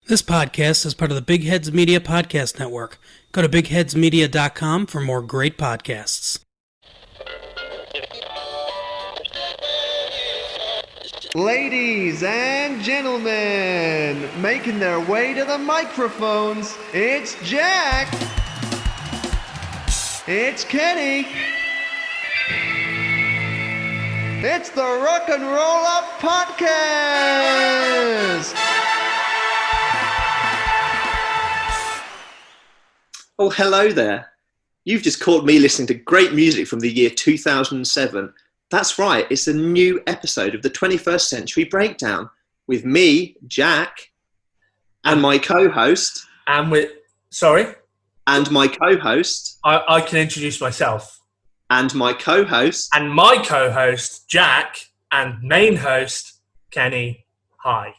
This podcast is part of the Big Heads Media Podcast Network. Go to bigheadsmedia.com for more great podcasts. Ladies and gentlemen, making their way to the microphones, it's Jack. It's Kenny. It's the Rock and Roll Up Podcast. Oh, hello there. You've just caught me listening to great music from the year 2007. That's right, it's a new episode of the 21st Century Breakdown with me, Jack, and my co-host. And my co-host. I can introduce myself. And my co-host. And my co-host, Jack, and main host, Kenny. Hi.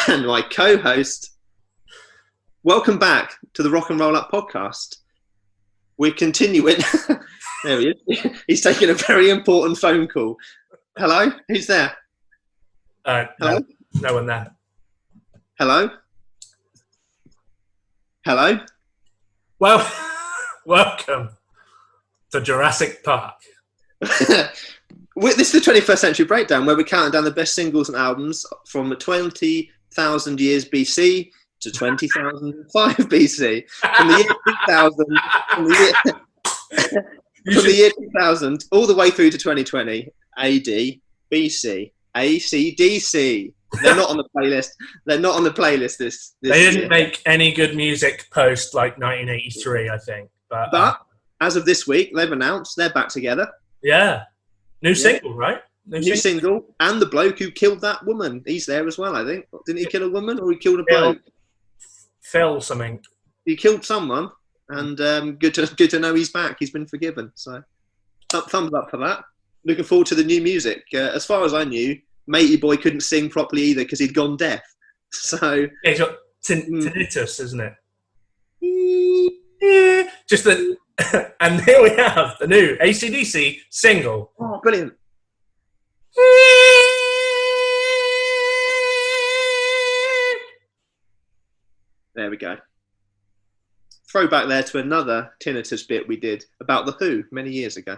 And my co-host. Welcome back to the Rock and Roll Up Podcast. We're continuing. There he is. He's taking a very important phone call. Hello? Who's there? Hello? No one there. Hello? Hello? Well, welcome to Jurassic Park. This is the 21st Century Breakdown, where we're counting down the best singles and albums from 20,000 years BC to 20,005 BC. From the year 2000, from the year 2000 all the way through to 2020, AD, BC, AC/DC. They're not on the playlist. They're not on the playlist this They didn't year. make any good music post like 1983, I think. But as of this week, they've announced they're back together. yeah. New single, right? New single. And the bloke who killed that woman, he's there as well, I think. Didn't he kill a woman or he killed a bloke? Phil something. He killed someone, and good to know he's back. He's been forgiven. So thumbs up for that. Looking forward to the new music. As far as I knew, Matey Boy couldn't sing properly either because he'd gone deaf. So Yeah, he's got tinnitus, isn't it? Just the, and here we have the new AC/DC single. Oh, brilliant. There we go. Throwback there to another tinnitus bit we did about The Who many years ago.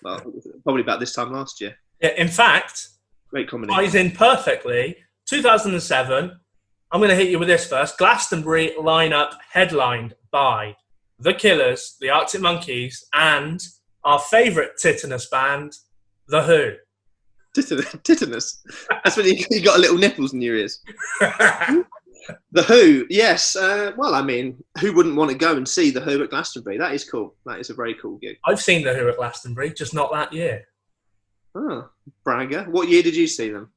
Well, probably about this time last year. Yeah, in fact, Great comedy. ties in perfectly. 2007. I'm going to hit you with this first. Glastonbury lineup headlined by The Killers, The Arctic Monkeys, and our favourite titanus band, The Who. Titanus. That's when you got a little nipples in your ears. The Who, yes. Well, I mean, who wouldn't want to go and see The Who at Glastonbury? That is cool. That is a very cool gig. I've seen The Who at Glastonbury, just not that year. Oh, bragger. What year did you see them?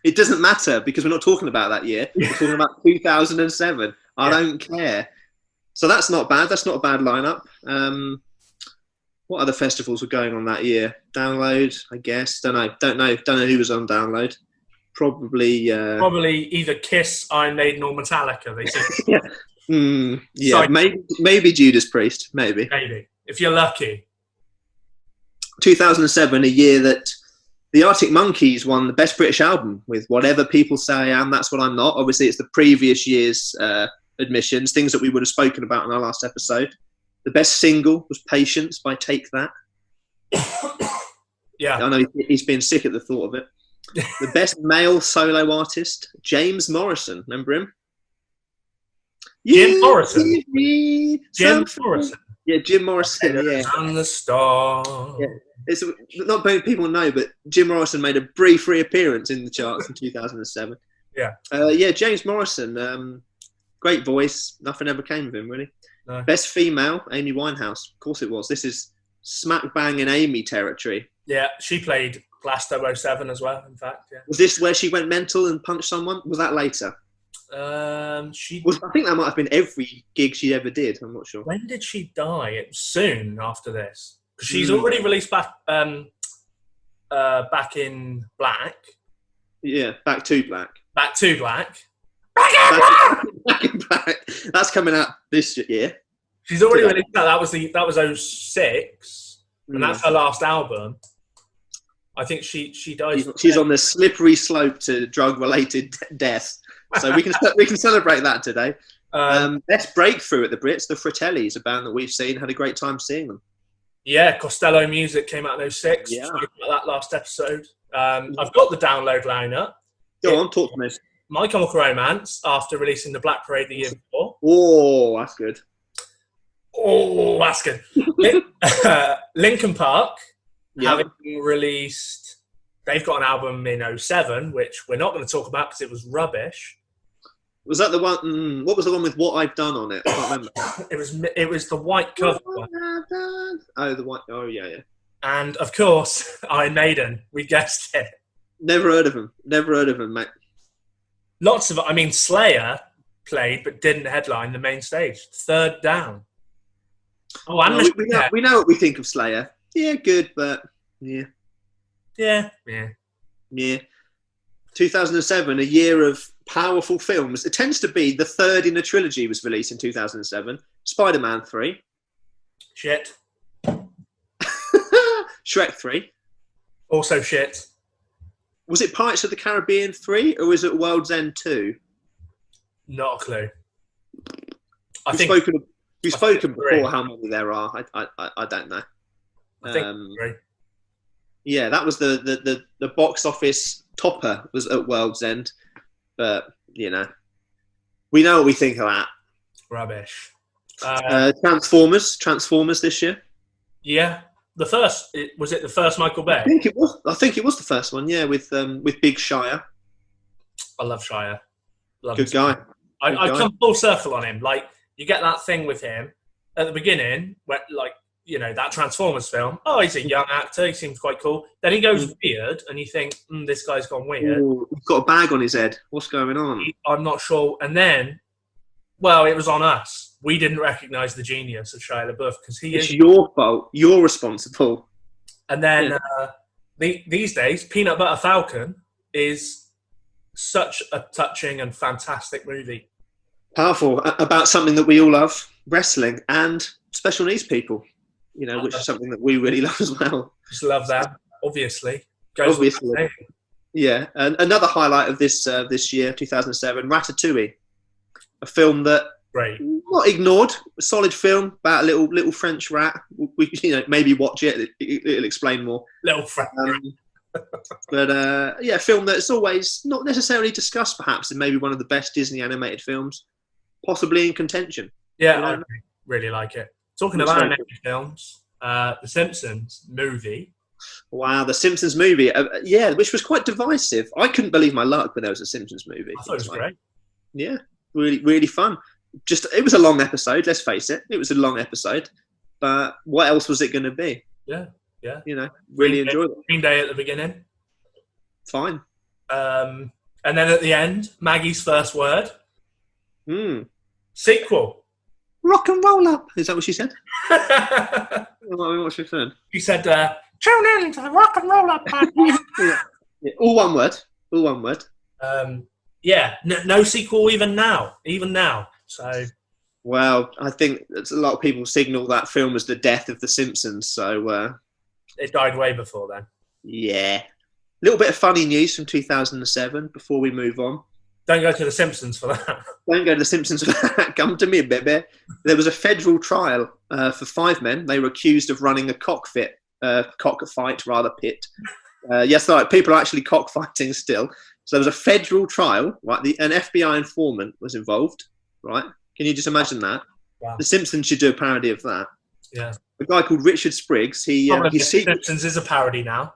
It doesn't matter because we're not talking about that year. We're talking about 2007. I don't care. So that's not bad. That's not a bad lineup. What other festivals were going on that year? Download, I guess. Don't know who was on Download. Probably either Kiss, Iron Maiden, or Metallica. They said. yeah. Maybe Judas Priest. Maybe. If you're lucky. 2007, a year that the Arctic Monkeys won the Best British Album with Whatever People Say I Am, That's What I'm Not. Obviously, it's the previous year's admissions, things that we would have spoken about in our last episode. The best single was Patience by Take That. Yeah. I know he's been sick at the thought of it. The best male solo artist, James Morrison. Remember him? Jim Morrison. Jim Morrison. Yeah, Jim Morrison. Yeah. On the star. Yeah. It's not many people know, but Jim Morrison made a brief reappearance in the charts in 2007. Yeah. James Morrison. Great voice. Nothing ever came of him, really. No. Best female, Amy Winehouse. Of course it was. This is smack bang in Amy territory. Yeah, she played Glasgow 07 as well, in fact. Yeah. Was this where she went mental and punched someone? Was that later? I think that might have been every gig she ever did. I'm not sure. When did she die? It was soon after this. Because she's already released Back in Black. Yeah, Back to Black. Back to Black. Back in Black. That's coming out this year. She's already released that. That was 06, and that's her last album. I think she dies. She's on the slippery slope to drug-related death. So we can celebrate that today. Best breakthrough at the Brits, the Fratellis, a band that we've seen, had a great time seeing them. Yeah, Costello Music came out in 06. Yeah. Spoke about that last episode. I've got the download lineup. Go on, talk to me. My Chemical Romance, after releasing the Black Parade the year before. Oh, that's good. Oh, that's good. Linkin Park, having released, they've got an album in 07, which we're not going to talk about because it was rubbish. Was that the one? What was the one with What I've Done on it? I can't remember. It was the white cover one. Oh, the white. Oh, yeah. And of course, Iron Maiden. We guessed it. Never heard of them. Mate. Lots of. I mean, Slayer played but didn't headline the main stage. Third down. Oh, and we know what we think of Slayer. Yeah, good, but yeah. 2007, a year of powerful films. It tends to be the third in a trilogy was released in 2007. Spider-Man 3. Shit. Shrek 3. Also shit. Was it Pirates of the Caribbean 3 or was it World's End 2? Not a clue. We've spoken before how many there are. I don't know. I think 3. Yeah, that was the box office topper was at World's End. But, we know what we think of that. Rubbish. Transformers this year. Yeah. The first, was it the first Michael Bay? I think it was the first one, yeah, with Big Shia. I love Shia. Good guy. I come full circle on him. Like, you get that thing with him at the beginning, where, like, that Transformers film. Oh, he's a young actor. He seems quite cool. Then he goes weird, and you think, this guy's gone weird. Ooh, he's got a bag on his head. What's going on? I'm not sure. And then, well, it was on us. We didn't recognise the genius of Shia LaBeouf because it's your fault. You're responsible. And then these days, Peanut Butter Falcon is such a touching and fantastic movie. Powerful about something that we all love: wrestling and special needs people. Which is something that we really love as well. Just love that, obviously. Obviously. Yeah. And another highlight of this year, 2007, Ratatouille, a film that not ignored, a solid film about a little French rat. We maybe watch it. It'll explain more. Little French rat. But a film that's always not necessarily discussed, perhaps, and maybe one of the best Disney animated films, possibly in contention. Yeah, I really like it. Talking about animated films, The Simpsons movie. Wow, The Simpsons movie. Which was quite divisive. I couldn't believe my luck when there was a Simpsons movie. I thought it was great. Yeah, really, really fun. It was a long episode, let's face it. It was a long episode. But what else was it going to be? Yeah. Really enjoyed it. Green Day at the beginning. Fine. And then at the end, Maggie's first word. Sequel. Rock and roll up. Is that what she said? What she said? She said, tune in to the Rock and Roll Up podcast. Yeah. All one word. No sequel even now. So, well, I think a lot of people signal that film as the death of The Simpsons. So it died way before then. Yeah. A little bit of funny news from 2007 before we move on. Don't go to The Simpsons for that. Don't go to The Simpsons for that. Come to me, baby. There was a federal trial for 5 men. They were accused of running a cockfight pit. Yes, right. People are actually cockfighting still. So there was a federal trial. Right, an FBI informant was involved. Right? Can you just imagine that? Wow. The Simpsons should do a parody of that. Yeah. A guy called Richard Spriggs. The Simpsons is a parody now.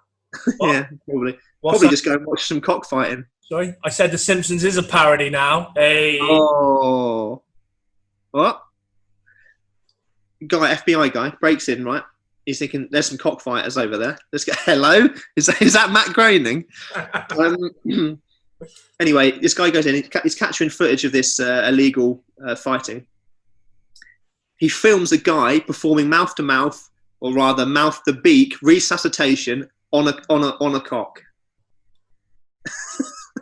Yeah, probably. Probably just go and watch some cockfighting. Sorry, I said The Simpsons is a parody now. Hey. Oh. What? FBI guy breaks in, right? He's thinking, there's some cockfighters over there. Let's get, hello? Is that Matt Groening? Anyway, this guy goes in. He's capturing footage of this illegal fighting. He films a guy performing mouth-to-mouth, or rather mouth-to-beak resuscitation on a cock.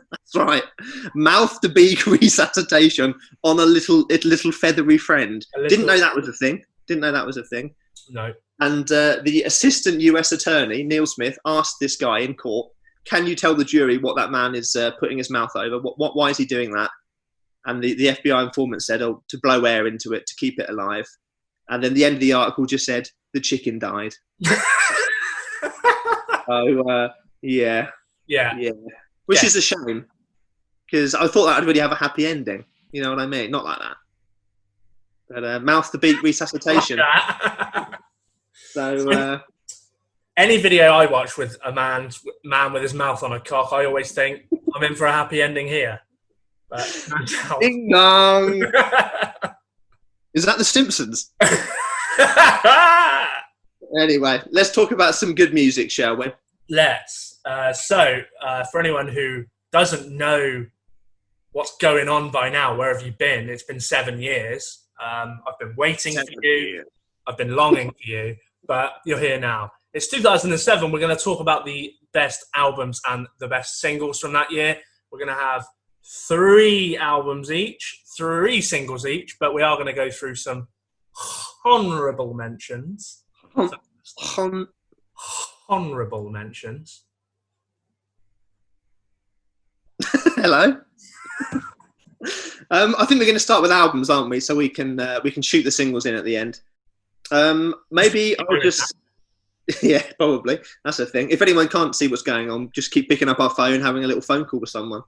That's right. Mouth to beak resuscitation on a little feathery friend. Didn't know that was a thing. No. And the assistant US attorney, Neil Smith, asked this guy in court, can you tell the jury what that man is putting his mouth over? Why is he doing that? And the FBI informant said, oh, to blow air into it, to keep it alive. And then the end of the article just said, the chicken died. So, yeah. Which is a shame, because I thought that would really have a happy ending. You know what I mean? Not like that. But mouth to beat resuscitation. So any video I watch with a man with his mouth on a cock, I always think I'm in for a happy ending here. But ding dong. Is that The Simpsons? Anyway, let's talk about some good music, shall we? Let's. So, for anyone who doesn't know what's going on by now, where have you been? It's been 7 years. I've been waiting for you. I've been longing for you, but you're here now. It's 2007. We're going to talk about the best albums and the best singles from that year. We're going to have 3 albums each, 3 singles each, but we are going to go through some honourable mentions. Honourable mentions. Hello. I think we're going to start with albums, aren't we? So we can shoot the singles in at the end. Maybe I'll just. Yeah, probably. That's the thing. If anyone can't see what's going on, just keep picking up our phone, having a little phone call with someone.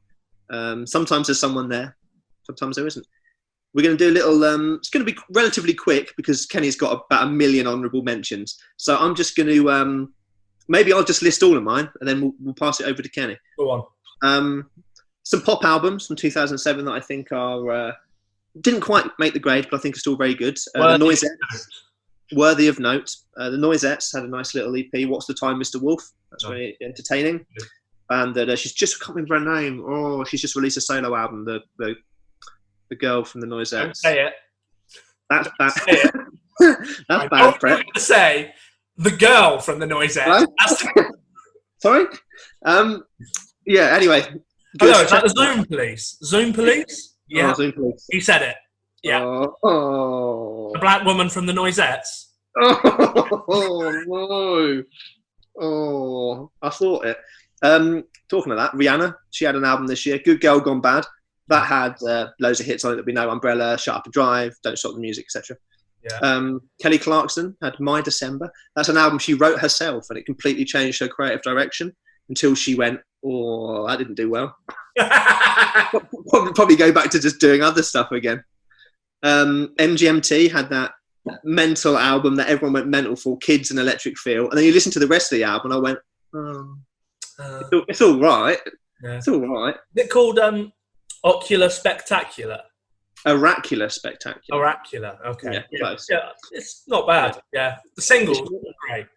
Sometimes there's someone there. Sometimes there isn't. We're going to do a little... it's going to be relatively quick because Kenny's got about 1 million honourable mentions. So I'm just going to... maybe I'll just list all of mine and then we'll pass it over to Kenny. Go on. Some pop albums from 2007 that I think are... didn't quite make the grade, but I think are still very good. The Noisettes. Worthy of note. The Noisettes had a nice little EP. What's the Time, Mr. Wolf? That's very entertaining. And she's just, I can't remember her name. Oh, she's just released a solo album. The girl from the Noisettes. Don't say it. That's bad. Say it. That's bad prep. To say the girl from the Noisettes. Sorry. Yeah. Anyway. Oh, is that the Zoom Police? Zoom Police? Yeah. Oh, Zoom Police. He said it. Yeah. Oh. The black woman from the Noisettes. Oh no. Oh, I thought it. Talking of that, Rihanna, she had an album this year, Good Girl Gone Bad. That had loads of hits on it that we know, Umbrella, Shut Up and Drive, Don't Stop the Music, etc. Yeah. Kelly Clarkson had My December. That's an album she wrote herself, and it completely changed her creative direction until she went, oh, that didn't do well. Probably go back to just doing other stuff again. MGMT had that mental album that everyone went mental for, Kids and Electric Feel. And then you listen to the rest of the album and I went, oh, it's all right. Yeah. It's all right. Is it called Ocular Spectacular? Oracular Spectacular. Oracular, okay. Yeah, close. Yeah, it's not bad. Yeah. The single's great.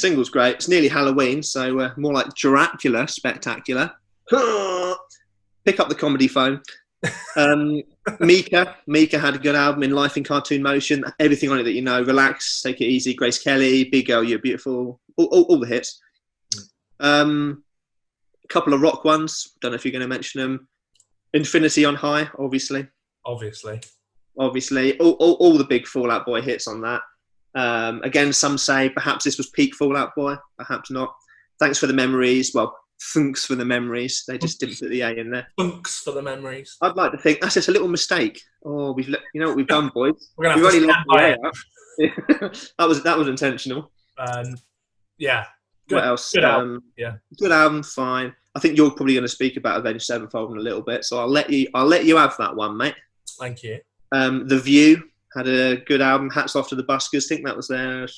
Single's great. It's nearly Halloween, so more like Dracula Spectacular. Pick up the comedy phone. Mika had a good album in Life in Cartoon Motion. Everything on it that you know. Relax, Take It Easy, Grace Kelly, Big Girl, You're Beautiful. All the hits. A couple of rock ones. Don't know if you're going to mention them. Infinity on High, obviously. All the big Fall Out Boy hits on that. Again, some say perhaps this was peak Fall Out Boy, perhaps not. Thanks for the Memories. Well, Funks for the Memories. They just didn't put the A in there. Funks for the Memories. I'd like to think that's just a little mistake. Oh, you know what we've done, boys. We've only left the A out. that was intentional. Yeah. Good. What else? Good album. Yeah. Good album. Fine. I think you're probably going to speak about Avenged Sevenfold in a little bit, so I'll let you have that one, mate. Thank you. The View had a good album. Hats off to the Buskers. I think that was their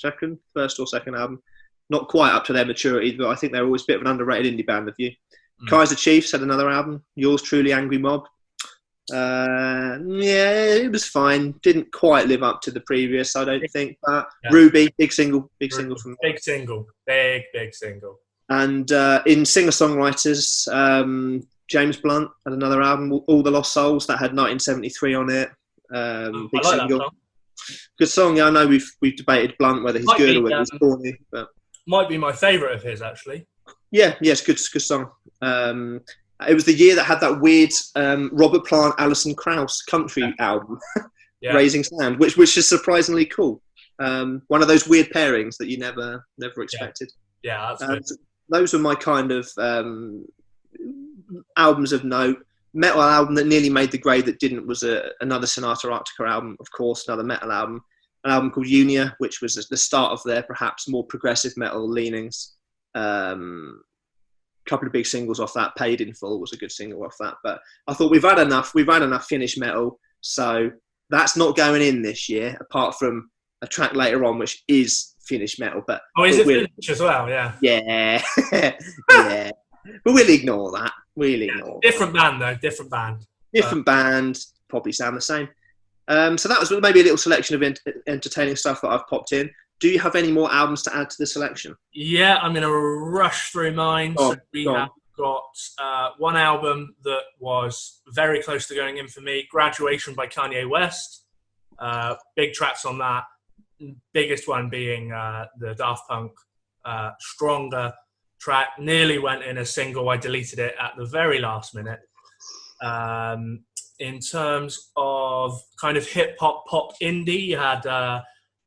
first or second album. Not quite up to their maturity, but I think they're always a bit of an underrated indie band, The View. Kaiser Chiefs had another album. Yours Truly, Angry Mob. Yeah, it was fine. Didn't quite live up to the previous, I don't think. But yeah. Ruby, big single from big single. And in singer-songwriters, James Blunt had another album, All the Lost Souls, that had 1973 on it. Big I like single. That song. Good song. Yeah, I know we've debated Blunt whether he's good or whether he's corny, but might be my favourite of his, actually. Yeah, it's good song. It was the year that had that weird Robert Plant, Alison Krauss country album, Raising Sand, which is surprisingly cool. One of those weird pairings that you never expected. Yeah, that's good. Those were my kind of albums of note. Metal album that nearly made the grade that didn't was another Sonata Arctica album, of course, another metal album. An album called Unia, which was the start of their perhaps more progressive metal leanings. Couple of big singles off that. Paid in Full was a good single off that. But I thought we've had enough Finnish metal, so that's not going in this year, apart from a track later on which is Finnish metal. But is it Finnish as well? Yeah. Yeah. Yeah. But we'll ignore that. Different band though. Different band. Probably sound the same. So that was maybe a little selection of entertaining stuff that I've popped in. Do you have any more albums to add to the selection? Yeah, I'm going to rush through mine. So we have got one album that was very close to going in for me, Graduation by Kanye West. Big tracks on that. Biggest one being the Daft Punk Stronger track. Nearly went in a single. I deleted it at the very last minute. In terms of kind of hip-hop, pop indie, you had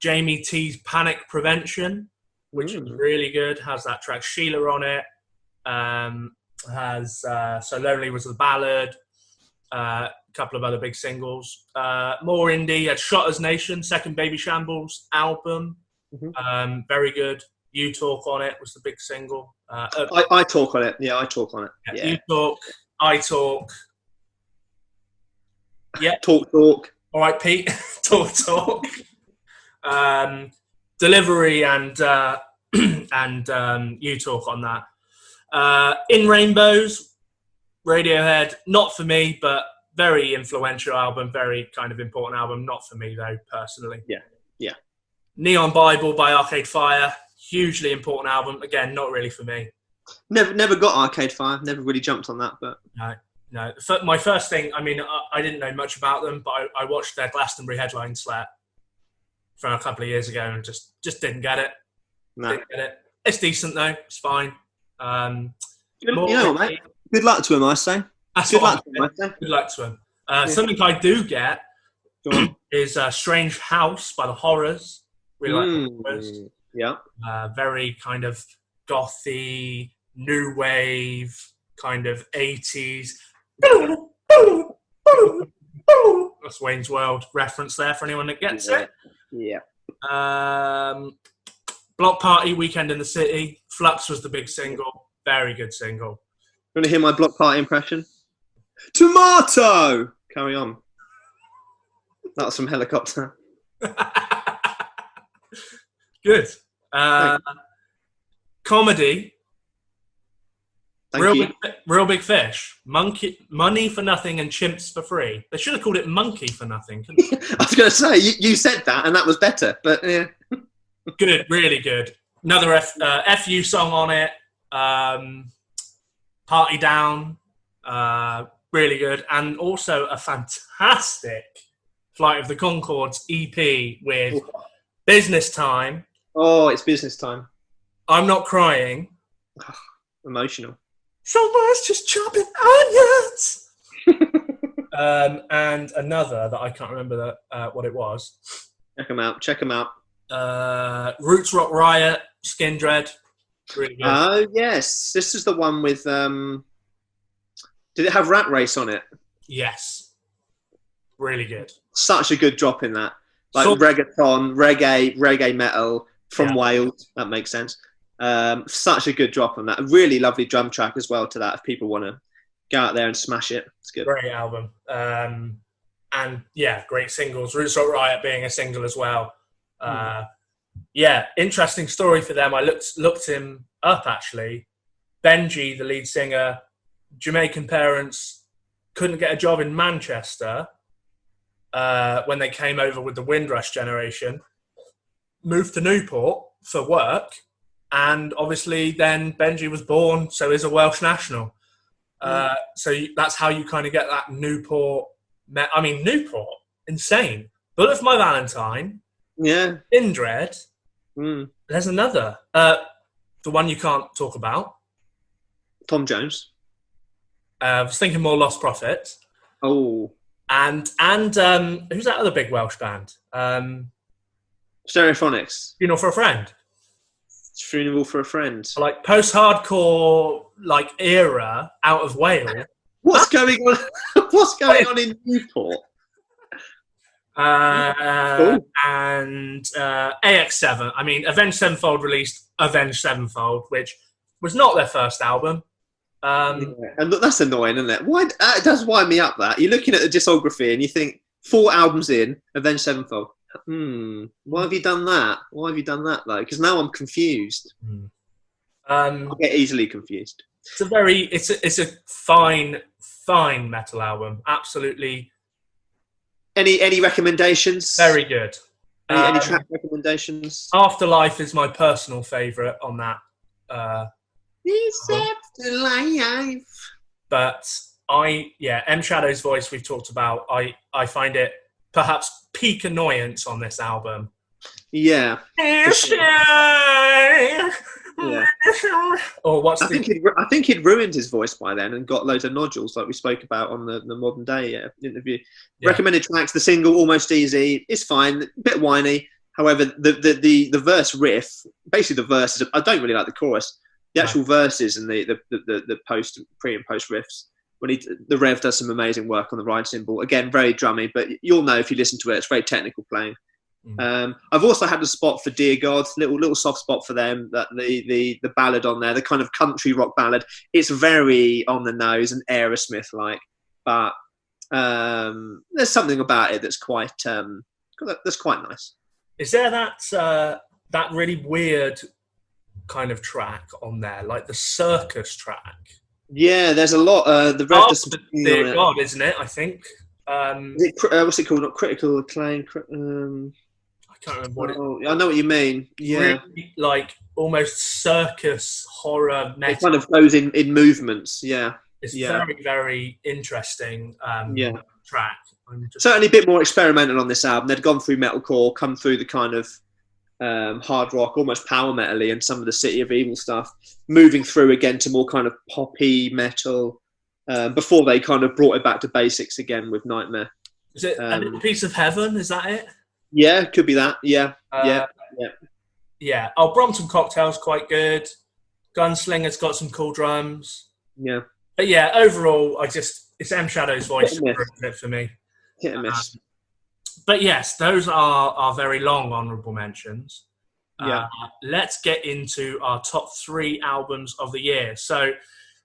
Jamie T's Panic Prevention, which is really good. Has that track Sheila on it. Has So Lonely was the ballad. A couple of other big singles. More indie, had Shotter's Nation, second Baby Shambles album. Very good. You Talk on it was the big single. I Talk on it. Yeah, I Talk on it. Yeah. You Talk, I Talk. Yeah. Talk. All right, Pete. Talk. Delivery and You Talk on that. In Rainbows, Radiohead, not for me, but very influential album, very kind of important album. Not for me though, personally. Yeah. Neon Bible by Arcade Fire, hugely important album. Again, not really for me. Never got Arcade Fire. Never really jumped on that, but no. My first thing, I mean, I didn't know much about them, but I watched their Glastonbury headline slap from a couple of years ago and just didn't get it. No. Didn't get it. It's decent though. It's fine. You know what, mate? Good luck to him, I say. Good luck to him. Something I do get is Strange House by the Horrors. Really like the Horrors. Yeah. Very kind of gothy, new wave, kind of 80s. That's Wayne's World reference there for anyone that gets it. Yeah. Block Party, Weekend in the City. Flux was the big single. Very good single. You want to hear my Block Party impression? Tomato! Carry on. That was from Helicopter. Good. Comedy. Real Big Fish. Money for Nothing and Chimps for Free. They should have called it Monkey for Nothing. I was going to say, you said that and that was better, but yeah. Good, really good. Another FU song on it. Party Down. Really good. And also a fantastic Flight of the Conchords EP with Business Time. Oh, it's Business Time. I'm Not Crying. Emotional. Someone's just chopping onions. And another that I can't remember what it was. Check them out. Roots Rock Riot, Skin Dread. Really good. Oh, yes. This is the one with... did it have Rat Race on it? Yes. Really good. Such a good drop in that. Like reggaeton, reggae metal from Wales. That makes sense. Such a good drop on that. A really lovely drum track as well to that if people want to go out there and smash it. It's good. Great album. And yeah, great singles. Roots Rock Riot being a single as well. Yeah, interesting story for them. I looked him up actually. Benji, the lead singer, Jamaican parents, couldn't get a job in Manchester when they came over with the Windrush generation. Moved to Newport for work. And obviously then Benji was born, so is a Welsh national. So that's how you kind of get that Newport. Newport, insane. Bullet for My Valentine. Yeah. Indred. There's another. The one you can't talk about. Tom Jones. I was thinking more Lost Prophet. Oh. And who's that other big Welsh band? Stereophonics. Funeral for a Friend. Funeral for a Friend. Like post-hardcore, like era out of Wales. What's going on? What's going on in Newport? And AX7. I mean, Avenged Sevenfold released Avenged Sevenfold, which was not their first album. And look, that's annoying, isn't it? Why? It does wind me up that you're looking at the discography and you think 4 albums in, Avenged Sevenfold. Why have you done that? Why have you done that though? Because now I'm confused. I get easily confused. It's a fine metal album. Absolutely. Any recommendations? Very good. Any track recommendations? Afterlife is my personal favourite on that. It's Afterlife. But M Shadow's voice we've talked about. I find it perhaps peak annoyance on this album. Yeah. Sure. Yeah. Or I think he'd ruined his voice by then and got loads of nodules, like we spoke about on the Modern Day interview. Yeah. Recommended tracks: the single "Almost Easy" is fine, a bit whiny. However, the verse riff, basically the verses. I don't really like the chorus. The actual verses and the pre and post riffs. When the Rev does some amazing work on the ride cymbal. Again, very drummy, but you'll know if you listen to it. It's very technical playing. I've also had a spot for Dear God, little soft spot for them. That the ballad on there, the kind of country rock ballad. It's very on the nose and Aerosmith like, but there's something about it that's quite nice. Is there that really weird kind of track on there, like the circus track? Yeah, there's a lot. The Rev does some Dear God, isn't it? I think. What's it called? Not Critical Acclaim. I can't remember what it. I know what you mean. Yeah, really, like almost circus horror metal. It kind of goes in movements. Yeah, it's very, very interesting. Track. Certainly a bit more experimental on this album. They'd gone through metalcore, come through the kind of hard rock, almost power metal-y, and some of the City of Evil stuff, moving through again to more kind of poppy metal. Before they kind of brought it back to basics again with Nightmare. Is it A Little Piece of Heaven? Is that it? Yeah, could be that. Yeah. Oh, Brompton Cocktail's quite good. Gunslinger's got some cool drums. Yeah. But yeah, overall, it's M Shadow's voice for me. Hit and miss. But yes, those are our very long honourable mentions. Yeah. Let's get into our top 3 albums of the year. So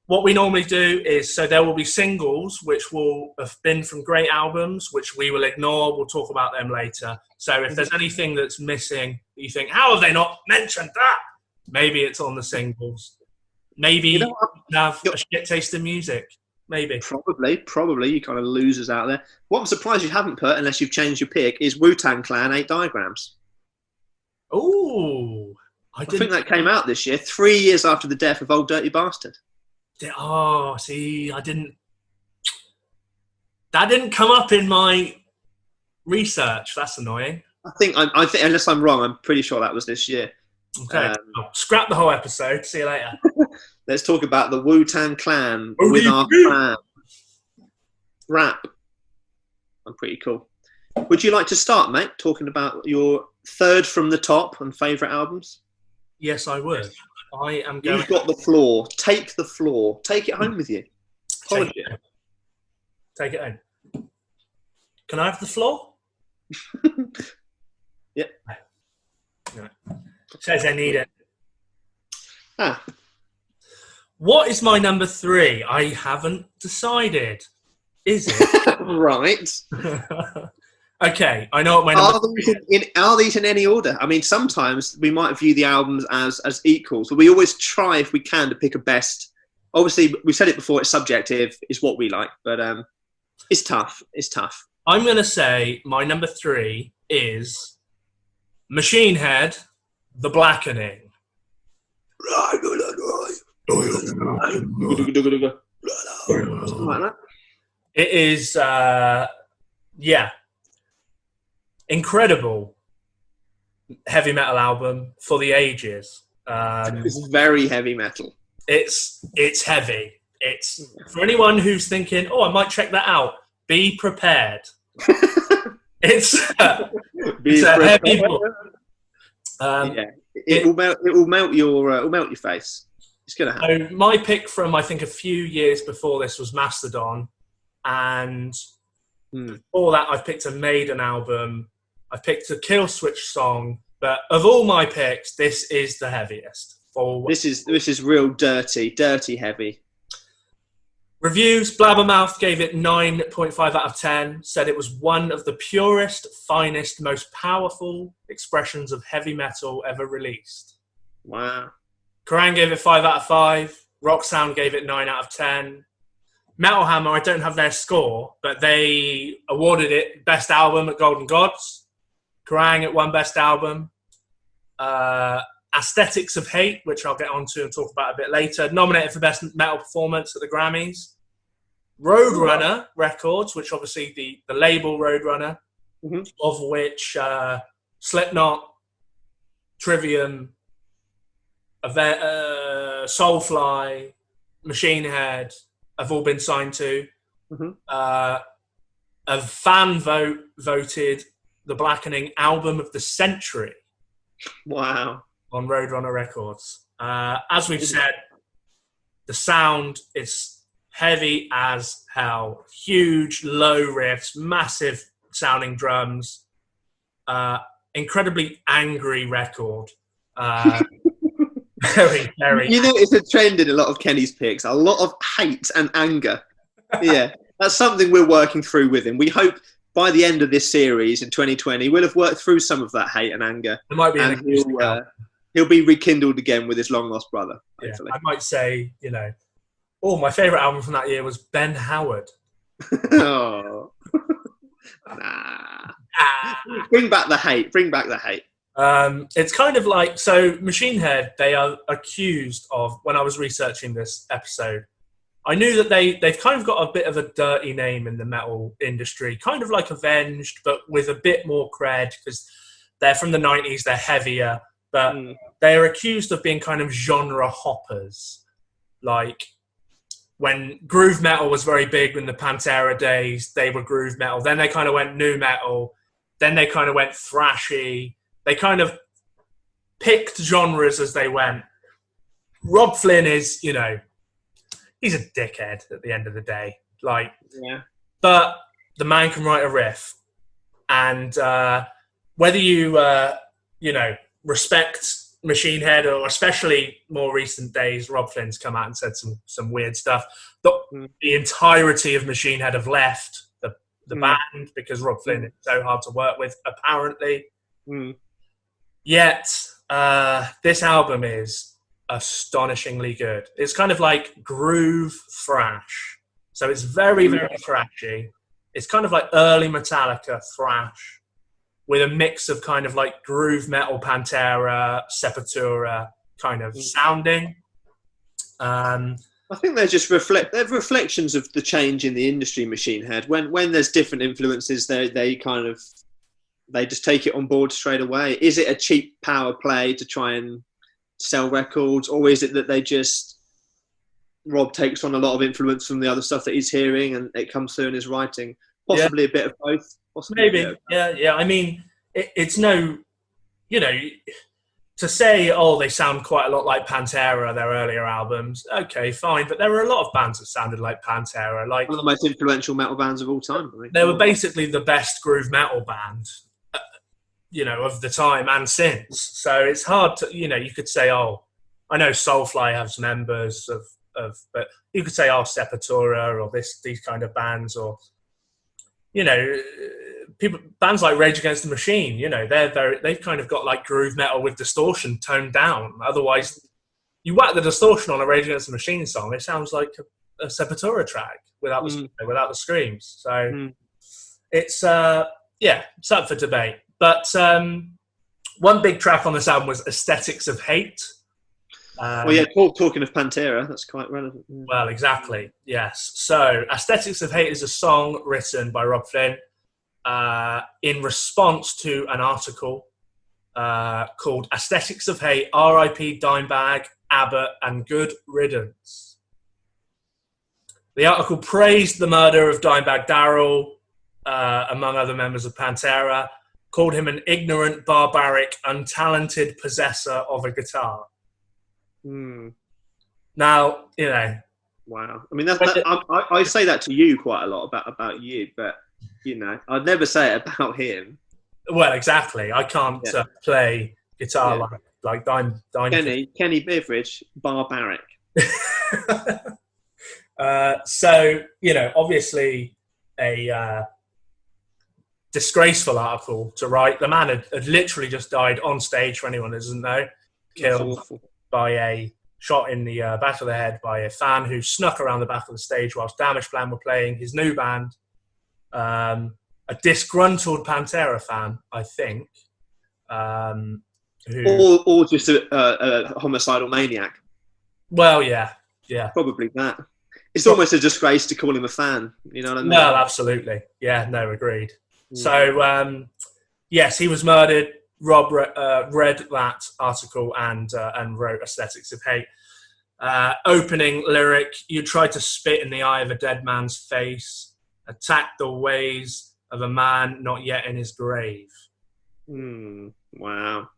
what we normally do is, there will be singles which will have been from great albums, which we will ignore. We'll talk about them later. So if there's anything that's missing, you think, how have they not mentioned that? Maybe it's on the singles. Maybe you have a shit taste in music. Maybe. Probably. You kind of losers out there. What I'm surprised you haven't put, unless you've changed your pick, is Wu-Tang Clan 8 Diagrams. Ooh. I think that came out this year, 3 years after the death of Old Dirty Bastard. Oh, see, that didn't come up in my research. That's annoying. I think, unless I'm wrong, I'm pretty sure that was this year. Okay, scrap the whole episode. See you later. Let's talk about the Wu-Tang Clan with our fan. Rap. I'm pretty cool. Would you like to start, mate, talking about your third from the top and favourite albums? Yes, I would. I am going. You've got the floor. Take the floor. Take it home with you. Take it home. Can I have the floor? Yep. No. Says I need it. What is my number 3? I haven't decided. Is it? Right. Okay, I know what my number 3 is. Are these in any order? I mean, sometimes we might view the albums as equals, but we always try, if we can, to pick a best. Obviously, we said it before, it's subjective, it's what we like, but it's tough. It's tough. I'm going to say my number 3 is Machine Head, The Blackening. Something like that. It is, incredible heavy metal album for the ages. It's very heavy metal. It's heavy. It's for anyone who's thinking, I might check that out. Be prepared. It's a heavy book. Yeah, it will melt. It will melt your face. It's gonna happen. So my pick from I think a few years before this was Mastodon, and before that I picked a Maiden album. I picked a Kill Switch song, but of all my picks, this is the heaviest. This is real dirty heavy. Reviews, Blabbermouth gave it 9.5 out of 10, said it was one of the purest, finest, most powerful expressions of heavy metal ever released. Wow. Kerrang gave it 5 out of 5. Rock Sound gave it 9 out of 10. Metal Hammer, I don't have their score, but they awarded it Best Album at Golden Gods. Kerrang it won Best Album. Aesthetics of Hate, which I'll get onto and talk about a bit later, nominated for Best Metal Performance at the Grammys. Roadrunner Records, which obviously the label Roadrunner, of which Slipknot, Trivium, Soulfly, Machine Head have all been signed to. A fan voted the Blackening Album of the Century. Wow. On Roadrunner Records. As we've said, the sound is heavy as hell. Huge, low riffs, massive sounding drums. Incredibly angry record. Very, very. You know, it's a trend in a lot of Kenny's picks. A lot of hate and anger. Yeah, that's something we're working through with him. We hope by the end of this series in 2020, we'll have worked through some of that hate and anger. There might be he'll be rekindled again with his long lost brother. Hopefully. I might say, my favourite album from that year was Ben Howard. Oh. Nah. Bring back the hate. It's kind of like, so Machine Head, they are accused of, when I was researching this episode, I knew that they've kind of got a bit of a dirty name in the metal industry, kind of like Avenged, but with a bit more cred, because they're from the 90s, they're heavier, but they're accused of being kind of genre hoppers. Like, when groove metal was very big in the Pantera days, they were groove metal. Then they kind of went nu metal. Then they kind of went thrashy. They kind of picked genres as they went. Rob Flynn is, he's a dickhead at the end of the day. But the man can write a riff. And whether you, respect Machine Head, or especially more recent days, Rob Flynn's come out and said some weird stuff. The entirety of Machine Head have left the band because Rob Flynn is so hard to work with, apparently. Yet, this album is astonishingly good. It's kind of like groove thrash. So it's very, very thrashy. It's kind of like early Metallica thrash with a mix of kind of like groove metal, Pantera, Sepultura kind of sounding. I think they're just they're reflections of the change in the industry, Machine Head. When there's different influences, they just take it on board straight away. Is it a cheap power play to try and sell records, or is it that Rob takes on a lot of influence from the other stuff that he's hearing and it comes through in his writing? Possibly a bit of both. Maybe, yeah. I mean, it's no, to say, they sound quite a lot like Pantera, their earlier albums. Okay, fine, but there were a lot of bands that sounded like Pantera. Like one of the most influential metal bands of all time. I think. They were basically the best groove metal band, of the time and since. So it's hard to, you could say, I know Soulfly has members but you could say, Sepultura or these kind of bands, or bands like Rage Against the Machine, they've kind of got like groove metal with distortion toned down. Otherwise, you whack the distortion on a Rage Against the Machine song, it sounds like a Sepultura track without the screams. So it's it's up for debate. But one big track on this album was Aesthetics of Hate. Talking of Pantera, that's quite relevant. Yeah. Well, exactly, yes. So, Aesthetics of Hate is a song written by Rob Flynn in response to an article called Aesthetics of Hate, RIP Dimebag, Abbott, and Good Riddance. The article praised the murder of Dimebag Darrell, among other members of Pantera, called him an ignorant, barbaric, untalented possessor of a guitar. Now, you know. Wow. I mean, I say that to you quite a lot about you, but, you know, I'd never say it about him. Well, exactly. I can't play guitar like I'm Kenny Beveridge, barbaric. So, you know, obviously a disgraceful article to write. The man had literally just died on stage, for anyone who doesn't know, killed by a shot in the back of the head by a fan who snuck around the back of the stage whilst Damageplan were playing his new band. A disgruntled Pantera fan, I think. Or just a homicidal maniac. Well, yeah. Probably that. It's almost a disgrace to call him a fan. You know what I mean? Well, absolutely. Yeah, no, agreed. So, yes, he was murdered. Rob read that article and wrote Aesthetics of Hate. Opening lyric, you tried to spit in the eye of a dead man's face, attack the ways of a man not yet in his grave. Wow.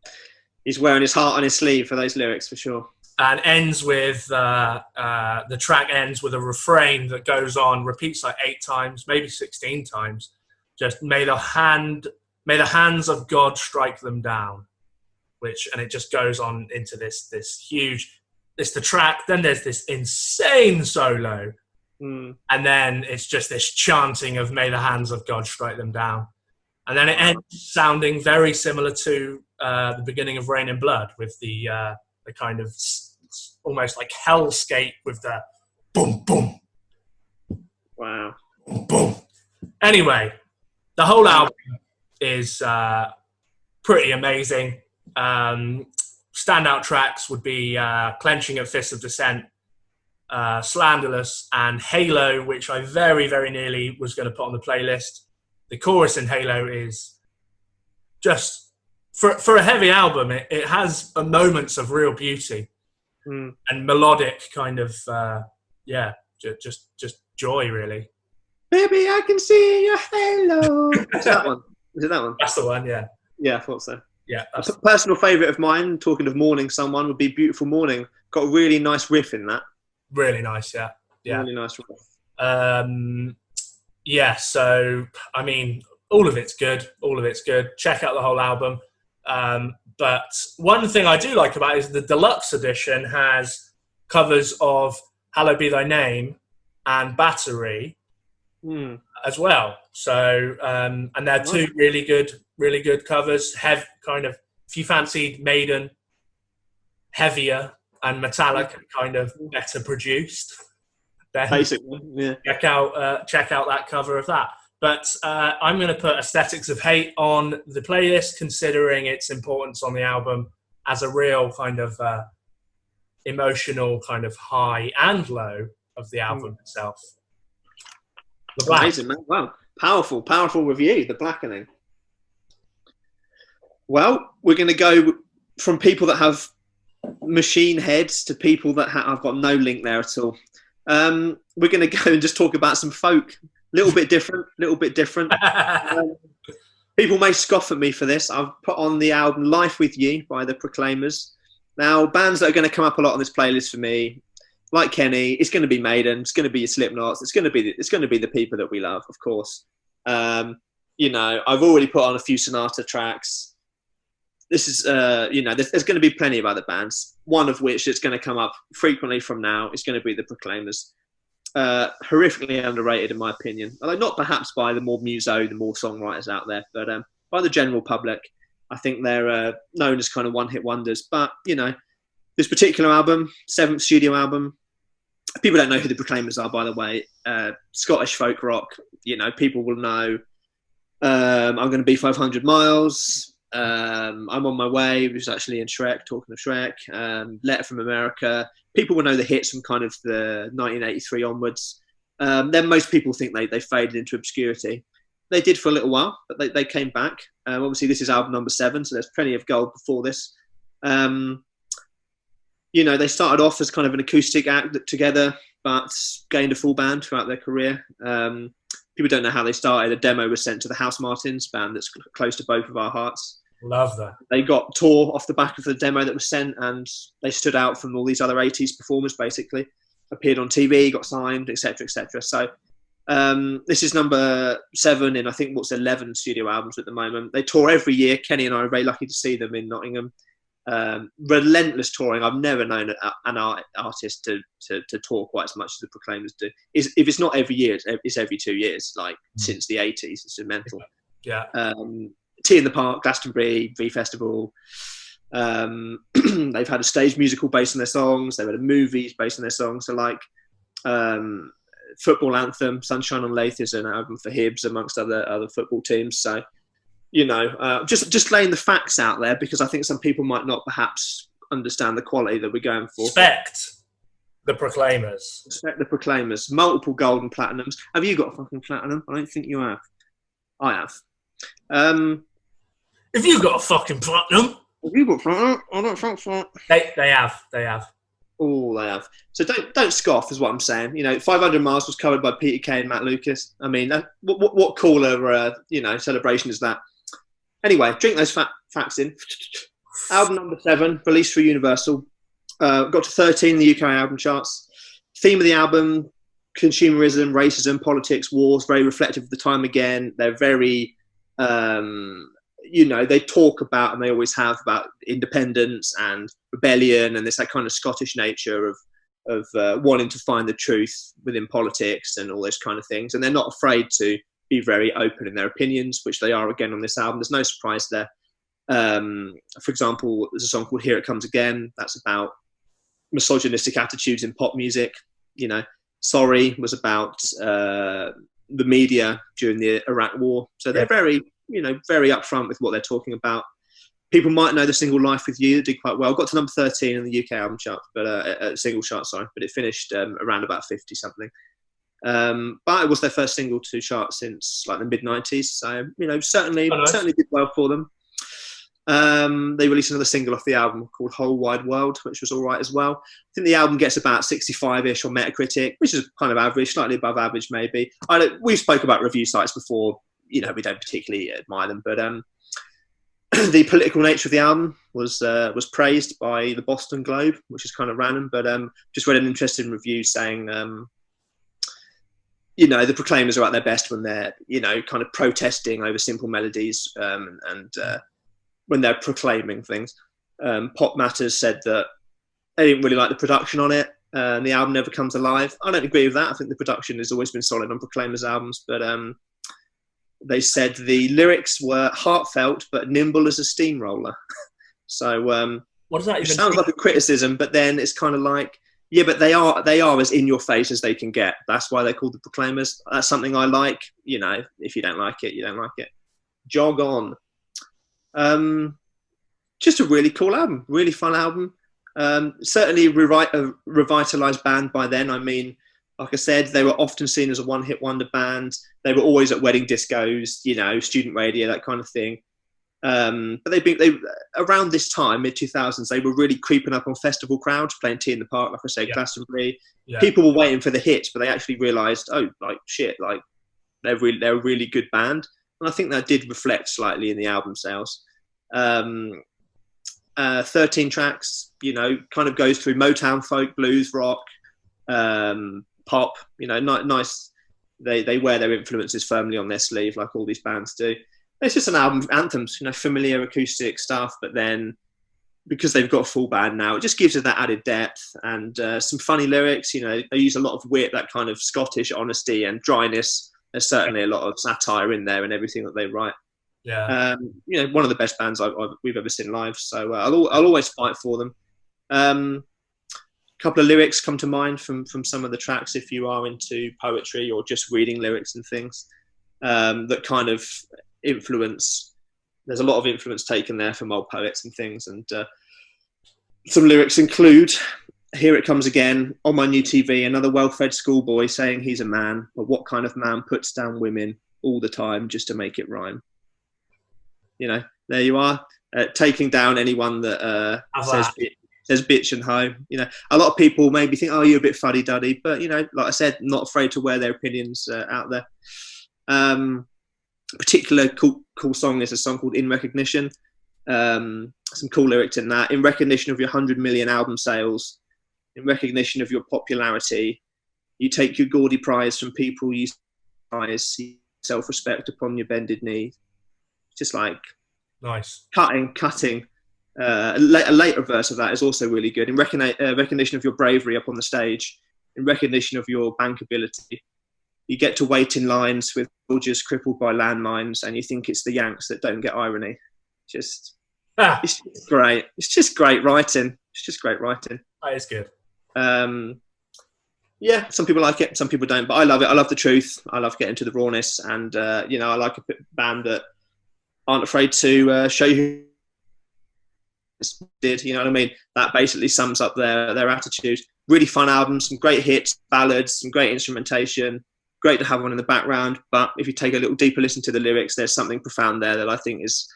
He's wearing his heart on his sleeve for those lyrics, for sure. And ends with, the track ends with a refrain that goes on, repeats like 8 times, maybe 16 times. Just, may the hands of God strike them down. And it just goes on into this huge, it's the track, then there's this insane solo. And then it's just this chanting of may the hands of God strike them down. And then it ends sounding very similar to the beginning of Rain and Blood, with the kind of almost like hellscape with the boom, boom. Wow. Boom, boom. Anyway, the whole album is pretty amazing. Standout tracks would be Clenching at Fists of Dissent, Slanderless, and Halo, which I very, very nearly was going to put on the playlist. The chorus in Halo is just, for a heavy album, it has moments of real beauty and melodic kind of, just joy, really. Baby, I can see your halo. Is that one? Is it that one? That's the one, yeah. Yeah, I thought so. Yeah. A personal favourite of mine, talking of mourning someone, would be Beautiful Morning. Got a really nice riff in that. Really nice, yeah. Really nice riff. Yeah, so, I mean, all of it's good. Check out the whole album. But one thing I do like about it is the deluxe edition has covers of Hallowed Be Thy Name and Battery as well. So, and they're two really good covers. Kind of, if you fancied Maiden, heavier and metallic and kind of better produced, then basically, yeah. check out that cover of that. But I'm going to put Aesthetics of Hate on the playlist, considering its importance on the album as a real kind of emotional kind of high and low of the album itself. The Black. Amazing, man. Wow. Powerful review, The Blackening. Well, we're going to go from people that have machine heads to people that I've got no link there at all. We're going to go and just talk about some folk. Little bit different. People may scoff at me for this. I've put on the album Life With You by the Proclaimers. Now, bands that are going to come up a lot on this playlist for me, like Kenny, it's going to be Maiden, it's going to be your Slipknots, it's going to be the people that we love, of course. You know, I've already put on a few Sonata tracks. This is, you know, there's going to be plenty of other bands, one of which is going to come up frequently from now. It's going to be the Proclaimers. Horrifically underrated, in my opinion. Although not perhaps by the more muso, the more songwriters out there, but by the general public, I think they're known as kind of one-hit wonders. But, you know, this particular album, 7th studio album, people don't know who the Proclaimers are, by the way. Scottish folk rock, you know, people will know. I'm going to be 500 miles. I'm on my way, which is actually in Shrek, talking of Shrek. Letter from America. People will know the hits from kind of the 1983 onwards. Then most people think they faded into obscurity. They did for a little while, but they came back. Obviously, this is album number 7, so there's plenty of gold before this. You know, they started off as kind of an acoustic act together, but gained a full band throughout their career. people don't know how they started. A demo was sent to the House Martins band that's close to both of our hearts. Love that. They got tour off the back of the demo that was sent, and they stood out from all these other 80s performers, basically. Appeared on TV, got signed, etc., etc. So this is number 7 in, I think, what's 11 studio albums at the moment. They tour every year. Kenny and I are very lucky to see them in Nottingham. Relentless touring. I've never known an artist to tour quite as much as the Proclaimers do. If it's not every year, it's every 2 years, like since the 80s. It's mental. Yeah. Tea in the Park, Glastonbury, V Festival. They've had a stage musical based on their songs. They've had a movie based on their songs. So like football anthem, Sunshine on Lathe is an album for Hibs amongst other football teams. So, just laying the facts out there, because I think some people might not perhaps understand the quality that we're going for. Respect the Proclaimers. Respect the Proclaimers. Multiple gold and platinums. Have you got a fucking platinum? I don't think you have. I have. If you got a fucking platinum. Have you got platinum? I don't think so. They have. Oh, they have. So don't scoff, is what I'm saying. 500 Miles was covered by Peter Kay and Matt Lucas. I mean, what cooler, celebration is that? Anyway, drink those facts in. Album number 7, released for Universal. Got to 13 in the UK album charts. Theme of the album, consumerism, racism, politics, wars, very reflective of the time again. They're very, they talk about, and they always have, about independence and rebellion, and there's that kind of Scottish nature of wanting to find the truth within politics and all those kind of things. And they're not afraid to be very open in their opinions, which they are again on this album. There's no surprise there. For example, there's a song called Here It Comes Again. That's about misogynistic attitudes in pop music. Sorry was about the media during the Iraq War. So they're very upfront with what they're talking about. People might know the single Life With You, did quite well. Got to number 13 in the UK album chart, but single chart, but it finished around about 50 something. But it was their first single to chart since like the mid-90s. So, certainly did well for them. They released another single off the album called Whole Wide World, which was all right as well. I think the album gets about 65-ish on Metacritic, which is kind of average, slightly above average maybe. We've spoke about review sites before. We don't particularly admire them, but the political nature of the album was praised by the Boston Globe, which is kind of random, but just read an interesting review saying, the Proclaimers are at their best when they're, kind of protesting over simple melodies and when they're proclaiming things. Pop Matters said that they didn't really like the production on it, and the album never comes alive. I don't agree with that. I think the production has always been solid on Proclaimers albums, but they said the lyrics were heartfelt but nimble as a steamroller. So what does that even sounds like a criticism, but then it's kind of like, yeah, but they are as in your face as they can get. That's why they're called the Proclaimers. That's something I like. If you don't like it, you don't like it. Jog on. Just a really cool album, really fun album. Certainly a revitalised band by then. I mean, like I said, they were often seen as a one-hit wonder band. They were always at wedding discos, student radio, that kind of thing. But they around this time, mid-2000s, they were really creeping up on festival crowds, playing Tea in the Park, like I say, Glastonbury. Yeah. People were waiting for the hits, but they actually realised, they're a really good band. And I think that did reflect slightly in the album sales. 13 tracks, kind of goes through Motown, folk, blues, rock, pop, nice. They wear their influences firmly on their sleeve, like all these bands do. It's just an album of anthems, familiar acoustic stuff, but then because they've got a full band now, it just gives it that added depth and some funny lyrics. They use a lot of wit, that kind of Scottish honesty and dryness. There's certainly a lot of satire in there and everything that they write. Yeah. One of the best bands we've ever seen live. So I'll always fight for them. A couple of lyrics come to mind from some of the tracks if you are into poetry or just reading lyrics and things that kind of influence. There's a lot of influence taken there from old poets and things. And some lyrics include, Here it comes again, on my new TV, another well-fed schoolboy saying he's a man, but what kind of man puts down women all the time just to make it rhyme? There you are, taking down anyone that says bitch and hoe. A lot of people maybe think, oh, you're a bit fuddy-duddy, but, like I said, not afraid to wear their opinions out there. Particular cool song is a song called In Recognition. Some cool lyrics in that. In recognition of your 100 million album sales, in recognition of your popularity, you take your gaudy prize from people you prize, self-respect upon your bended knee. Just like Nice. Cutting. A later verse of that is also really good. In recognition of your bravery up on the stage, in recognition of your bankability, you get to wait in lines with soldiers crippled by landmines, and you think it's the Yanks that don't get irony. It's just great. It's just great writing. That is good. Yeah, some people like it, some people don't, but I love it. I love the truth. I love getting to the rawness, and I like a band that aren't afraid to show you who did. You know what I mean? That basically sums up their attitude. Really fun album, some great hits, ballads, some great instrumentation. Great to have one in the background, but if you take a little deeper listen to the lyrics, there's something profound there that I think is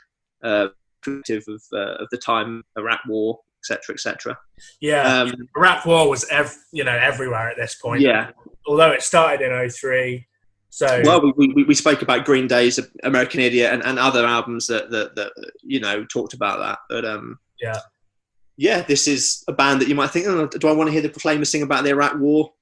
reflective of the time, Iraq War, etc., etc. Yeah, Iraq War was everywhere at this point. Yeah, although it started in 2003. So well, we spoke about Green Day's American Idiot and other albums that talked about that. But yeah, this is a band that you might think, oh, do I want to hear the Proclaimers sing about the Iraq War?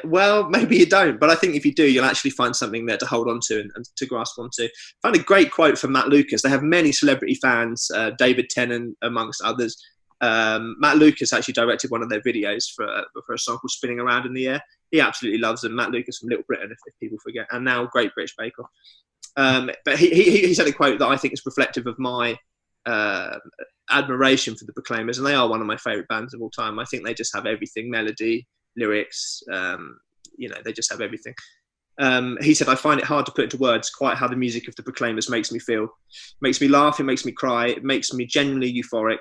Well, maybe you don't, but I think if you do, you'll actually find something there to hold on to and to grasp onto. I found a great quote from Matt Lucas. They have many celebrity fans, David Tennant amongst others. Matt Lucas actually directed one of their videos for a song called Spinning Around in the Air. He absolutely loves them. Matt Lucas from Little Britain, if people forget, and now Great British Bake Off. But he said a quote that I think is reflective of my admiration for the Proclaimers, and they are one of my favourite bands of all time. I think they just have everything: melody, lyrics, they just have everything. He said, I find it hard to put into words quite how the music of the Proclaimers makes me feel. It makes me laugh, it makes me cry, it makes me genuinely euphoric.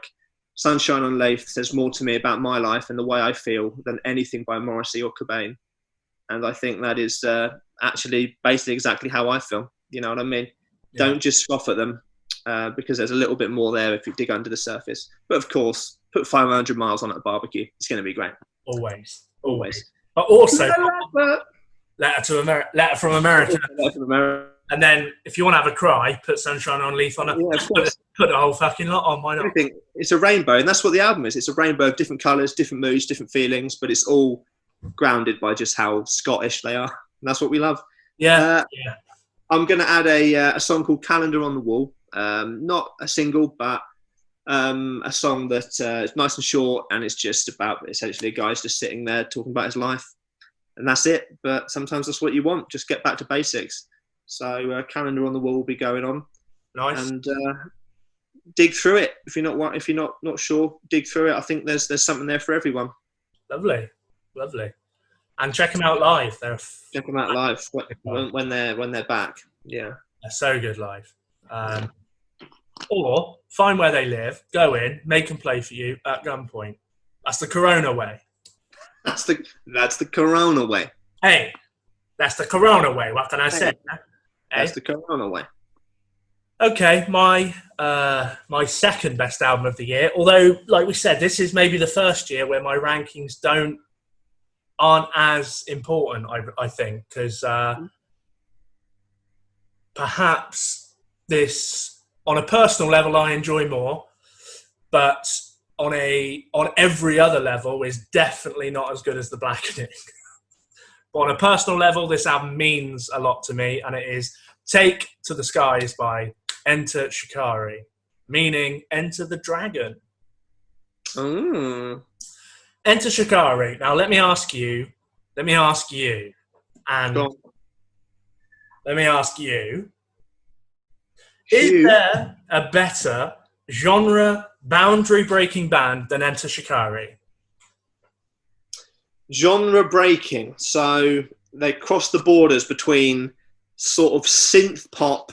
Sunshine on Leith says more to me about my life and the way I feel than anything by Morrissey or Cobain. And I think that is actually basically exactly how I feel. You know what I mean? Yeah. Don't just scoff at them because there's a little bit more there if you dig under the surface. But of course, put 500 miles on at a barbecue. It's going to be great. Always. But also, letter from America. And then, if you want to have a cry, put Sunshine on Leith on it. Yeah, put the whole fucking lot on. Why not? It's a rainbow, and that's what the album is. It's a rainbow of different colours, different moods, different feelings, but it's all grounded by just how Scottish they are. And that's what we love. Yeah. I'm going to add a song called Calendar on the Wall. Not a single, but a song that is nice and short, and it's just about essentially a guy's just sitting there talking about his life, and that's it. But sometimes that's what you want. Just get back to basics. So Calendar on the Wall will be going on. Nice. And dig through it if you're not sure. Dig through it. I think there's something there for everyone. Lovely. And check them out live. Check them out live when they're back. Yeah, they're so good live. Or find where they live, go in, make them play for you at gunpoint. That's the Corona way. That's the Corona way. Hey, that's the Corona way. What can I say? That's the Corona way. Okay, my second best album of the year. Although, like we said, this is maybe the first year where my rankings aren't as important. I think because perhaps this, on a personal level, I enjoy more, but on every other level is definitely not as good as The Blackening. But on a personal level, this album means a lot to me, and it is Take to the Skies by Enter Shikari, meaning Enter the Dragon. Enter Shikari. Now, let me ask you, is there a better genre boundary-breaking band than Enter Shikari? Genre breaking, so they cross the borders between sort of synth pop,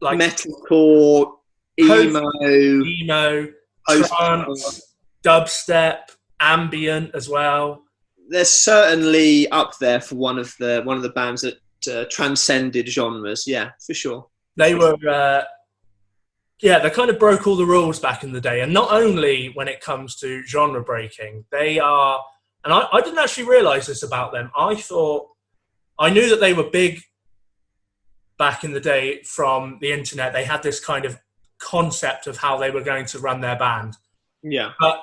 like metalcore, emo, trance, dubstep, ambient as well. They're certainly up there for one of the bands that transcended genres. Yeah, for sure. They were. They kind of broke all the rules back in the day. And not only when it comes to genre breaking, they are, and I didn't actually realise this about them. I knew that they were big back in the day from the internet. They had this kind of concept of how they were going to run their band. Yeah. But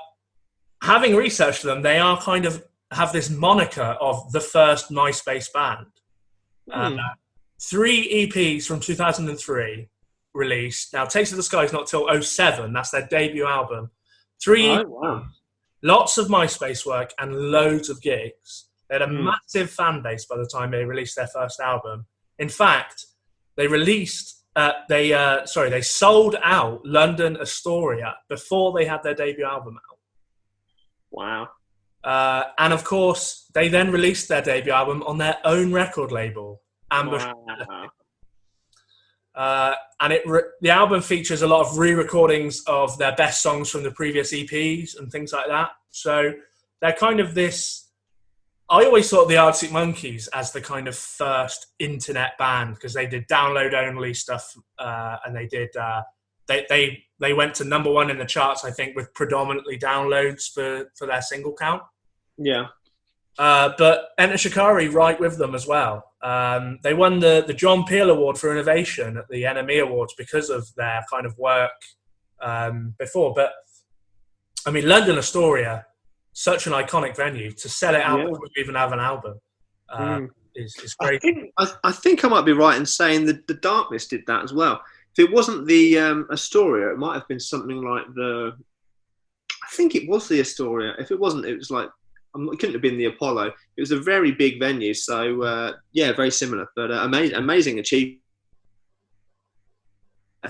having researched them, they are kind of have this moniker of the first MySpace band. 3 EPs from 2003 released. Now, Takes to the Sky is not till 2007. That's their debut album. 3 EPs, wow. lots of MySpace work and loads of gigs. They had a massive fan base by the time they released their first album. In fact, they released, they sold out London Astoria before they had their debut album out. Wow. And of course, they then released their debut album on their own record label, Ambush. Wow. And the album features a lot of re-recordings of their best songs from the previous EPs and things like that. So they're kind of this. I always thought of the Arctic Monkeys as the kind of first internet band because they did download-only stuff, and they did. They went to number 1 in the charts, I think, with predominantly downloads for their single count. Yeah. But Enter Shikari right with them as well. They won the John Peel Award for Innovation at the NME Awards because of their kind of work before. But, I mean, London Astoria, such an iconic venue, to sell it out before we even have an album is great. I think I might be right in saying that the Darkness did that as well. If it wasn't the Astoria, it might have been something like I think it was the Astoria. If it wasn't, it was like, it couldn't have been the Apollo. It was a very big venue, so very similar, but amazing achievement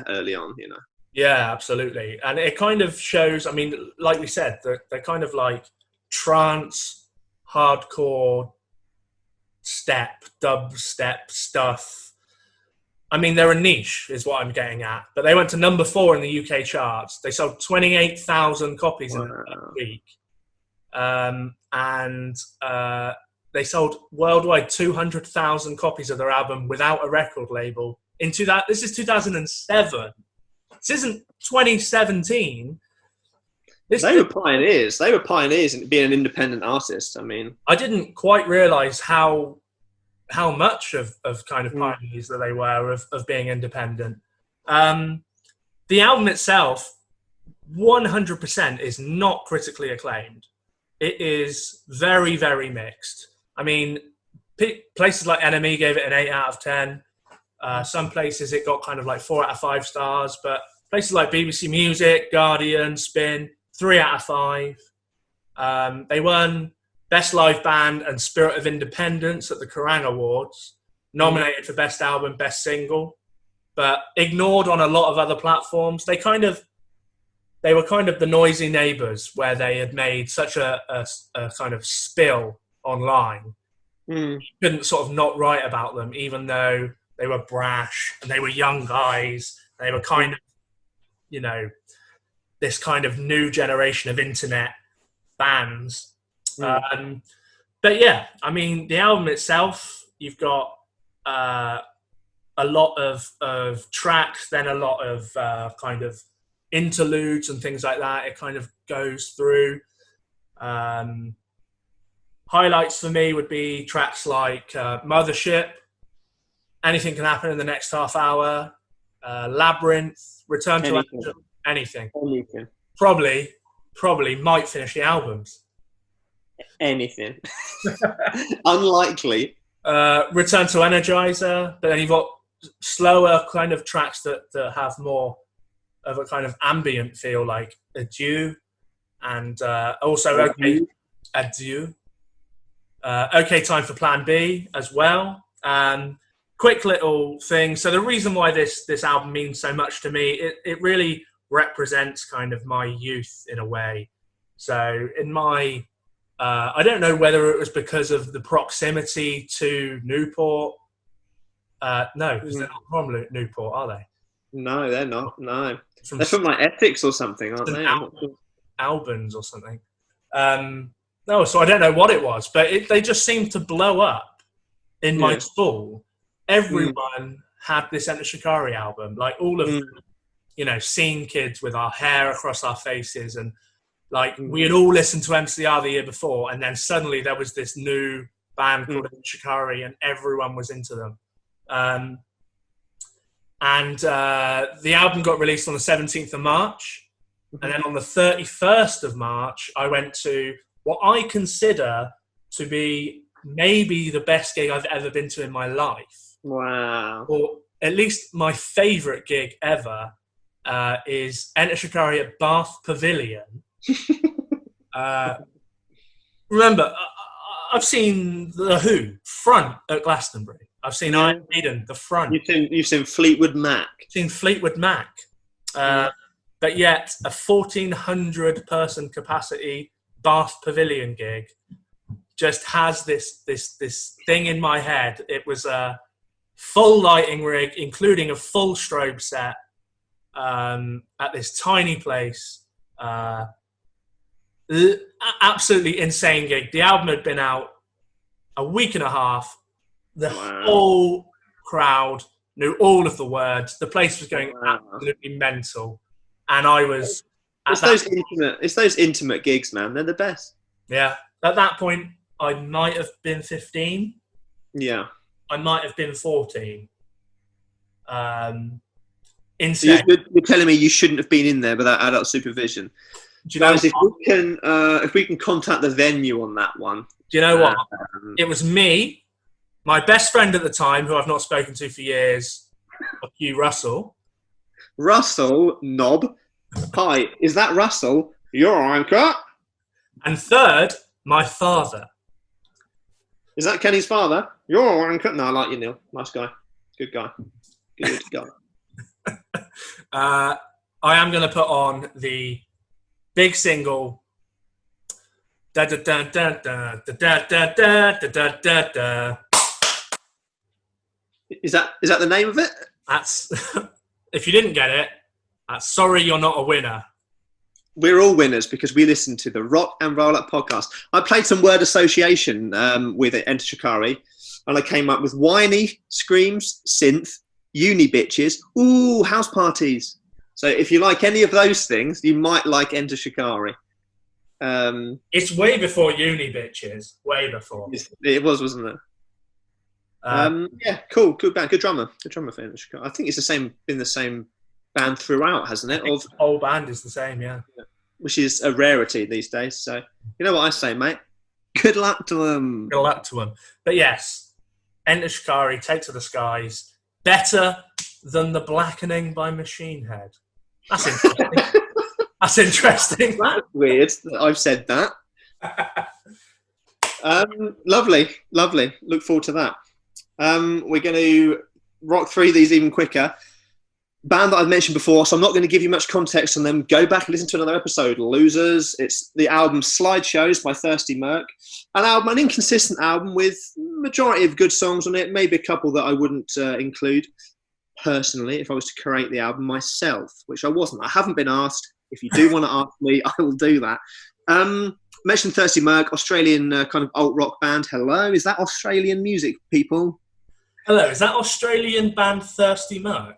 early on, you know. Yeah, absolutely, and it kind of shows. I mean, like we said, they're kind of like trance, hardcore, dubstep stuff. I mean, they're a niche, is what I'm getting at. But they went to number 4 in the UK charts. They sold 28,000 copies in a week. And they sold worldwide 200,000 copies of their album without a record label. This is 2007. This isn't 2017. They were pioneers. They were pioneers in being an independent artist. I mean, I didn't quite realise how much of kind of pioneers that they were of being independent. The album itself, 100% is not critically acclaimed. It is very, very mixed. I mean, places like NME gave it an 8 out of 10. Some places it got kind of like 4 out of 5 stars, but places like BBC Music, Guardian, Spin, 3 out of 5. They won Best Live Band and Spirit of Independence at the Kerrang Awards, nominated for Best Album, Best Single, but ignored on a lot of other platforms. They were kind of the noisy neighbours where they had made such a kind of spill online. You couldn't sort of not write about them, even though they were brash and they were young guys. They were kind of, you know, this kind of new generation of internet bands. But yeah, I mean, the album itself, you've got a lot of tracks, then a lot of kind of interludes and things like that. It kind of goes through. Highlights for me would be tracks like Mothership, Anything Can Happen in the Next Half Hour, Labyrinth, Return to Anything. Probably might finish the albums. Anything. Unlikely. Return to Energizer, but then you've got slower kind of tracks that have more of a kind of ambient feel, like Adieu, and also Adieu. Okay, Time for Plan B as well. Quick little thing. So the reason why this album means so much to me, it really represents kind of my youth in a way. So in my I don't know whether it was because of the proximity to Newport. No, because they're not from Newport, are they? No, they're not. No, they're from like Essex or something, aren't they? Albans or something. No, so I don't know what it was, but they just seemed to blow up in my school. Everyone had this Enter Shikari album, like all of them, you know, scene kids with our hair across our faces, and like we had all listened to MCR the year before, and then suddenly there was this new band called Shikari, and everyone was into them. And the album got released on the 17th of March. And then on the 31st of March, I went to what I consider to be maybe the best gig I've ever been to in my life. Wow. Or at least my favourite gig ever is Enter Shikari at Bath Pavilion. Remember, I've seen The Who front at Glastonbury. I've seen Iron Maiden, the front. You've seen Fleetwood Mac. Seen Fleetwood Mac. But yet, a 1,400 person capacity Bath Pavilion gig just has this thing in my head. It was a full lighting rig, including a full strobe set at this tiny place. Absolutely insane gig. The album had been out a week and a half. The whole crowd knew all of the words. The place was going absolutely mental. And I was... It's those intimate gigs, man. They're the best. Yeah. At that point, I might have been 15. Yeah. I might have been 14. Insane. You're telling me you shouldn't have been in there without adult supervision. Do you know Guys, if we can contact the venue on that one. Do you know what? It was me, my best friend at the time, who I've not spoken to for years, Hugh Russell. Russell, knob. Hi, is that Russell? Your anchor. And third, my father. Is that Kenny's father? Your anchor. No, I like you, Neil. Nice guy. Good guy. Good guy. I am going to put on the big single. Da da da da da da da da da da da. Is that the name of it? That's if you didn't get it, that's sorry you're not a winner. We're all winners because we listen to the Rock and Roll Up podcast. I played some word association with Enter Shikari, and I came up with whiny, screams, synth, uni bitches, ooh, house parties. So if you like any of those things, you might like Enter Shikari. It's way before uni bitches. Way before. It was, wasn't it? Yeah, cool. Good band. Good drummer. Good drummer for Enter Shikari. I think it's been the same band throughout, hasn't it? The whole band is the same, yeah. Which is a rarity these days. So you know what I say, mate? Good luck to them. Good luck to them. But yes, Enter Shikari, Take to the Skies, better than The Blackening by Machine Head. That's interesting. That's interesting. That's weird that I've said that. Lovely. Look forward to that. We're going to rock through these even quicker. Band that I've mentioned before, so I'm not going to give you much context on them. Go back and listen to another episode. Losers. It's the album Slideshows by Thirsty Merc. An inconsistent album with majority of good songs on it. Maybe a couple that I wouldn't include personally if I was to curate the album myself, which I wasn't. I haven't been asked. If you do want to ask me, I will do that. Mentioned Thirsty Merc, Australian kind of alt rock band. Hello, is that Australian music, people? Hello, is that Australian band Thirsty Merc?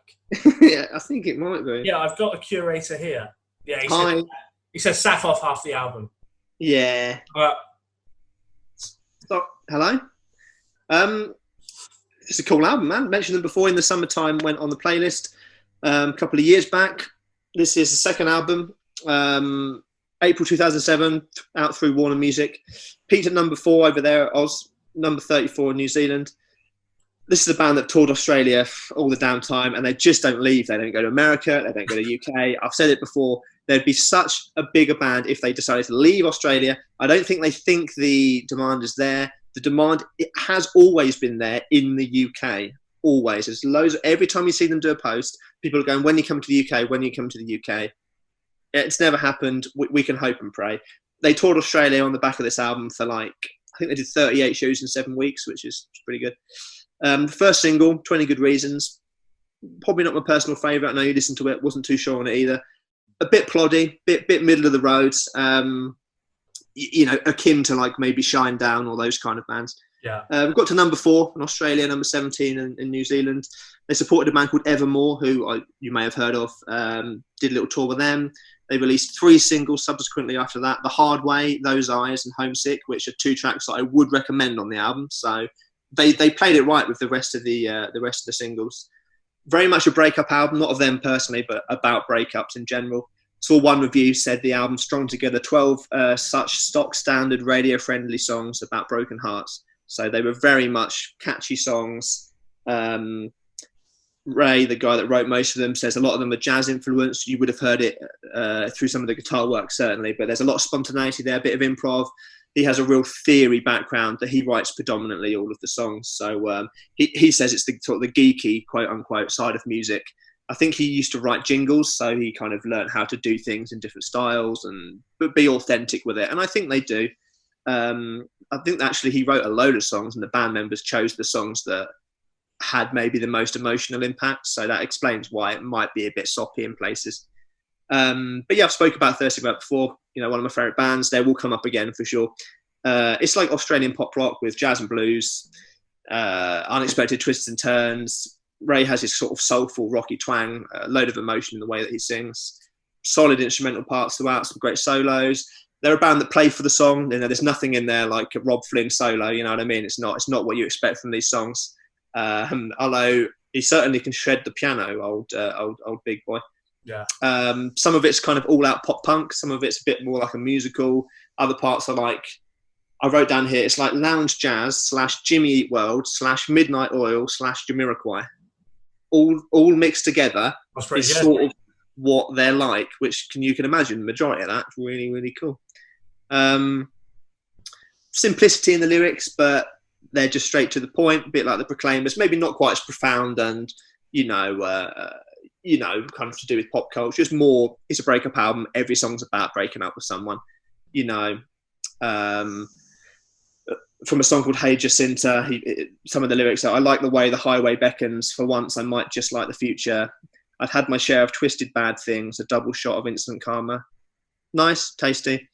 Yeah, I think it might be. Yeah, I've got a curator here. Yeah, he says sack off half the album. Yeah. So, hello. It's a cool album, man. Mentioned them before. In the Summertime went on the playlist a couple of years back. This is the second album. April 2007, out through Warner Music. Peaked at number 4 over there at Oz, number 34 in New Zealand. This is a band that toured Australia all the damn time, and they just don't leave. They don't go to America. They don't go to UK. I've said it before. There'd be such a bigger band if they decided to leave Australia. I don't think they think the demand is there. The demand, it has always been there in the UK. Always. There's loads. Every time you see them do a post, people are going, when you come to the UK, when you come to the UK. It's never happened. We can hope and pray. They toured Australia on the back of this album for I think they did 38 shows in 7 weeks, which is pretty good. The first single, 20 Good Reasons, probably not my personal favourite. I know you listened to it, wasn't too sure on it either. A bit ploddy, bit middle of the road, akin to maybe Shine Down or those kind of bands. Yeah. We've got to number 4 in Australia, number 17 in New Zealand. They supported a band called Evermore, who you may have heard of, did a little tour with them. They released 3 singles subsequently after that, The Hard Way, Those Eyes and Homesick, which are 2 tracks that I would recommend on the album. So they played it right with the rest of the singles. very much a breakup album, not of them personally, but about breakups in general. Saw one review said the album strung together 12 such stock standard radio friendly songs about broken hearts. So they were very much catchy songs. Ray, the guy that wrote most of them, says a lot of them are jazz influenced. You would have heard it through some of the guitar work, certainly, but there's a lot of spontaneity there, a bit of improv. He has a real theory background that he writes predominantly all of the songs. So he says it's the sort of the geeky, quote unquote, side of music. I think he used to write jingles, so he kind of learned how to do things in different styles but be authentic with it. And I think they do. I think actually he wrote a load of songs and the band members chose the songs that had maybe the most emotional impact. So that explains why it might be a bit soppy in places. But yeah, I've spoken about Thirsty Merc before. One of my favourite bands. They will come up again for sure. It's like Australian pop rock with jazz and blues, unexpected twists and turns. Ray has his sort of soulful, rocky twang, a load of emotion in the way that he sings. Solid instrumental parts throughout, some great solos. They're a band that play for the song. There's nothing in there like a Rob Flynn solo. You know what I mean? It's not what you expect from these songs. Although he certainly can shred the piano, old big boy. Yeah. Some of it's kind of all out pop punk. Some of it's a bit more like a musical. Other parts are like, I wrote down here, it's like lounge jazz / Jimmy Eat World / Midnight Oil / Jamiroquai. All mixed together is sort of what they're like, which you can imagine the majority of that. Really, really cool. Simplicity in the lyrics, but they're just straight to the point, a bit like the Proclaimers, maybe not quite as profound and, kind of to do with pop culture. Just more, it's a breakup album. Every song's about breaking up with someone, from a song called Hey Jacinta, some of the lyrics are, I like the way the highway beckons. For once, I might just like the future. I've had my share of twisted bad things, a double shot of instant karma. Nice, tasty.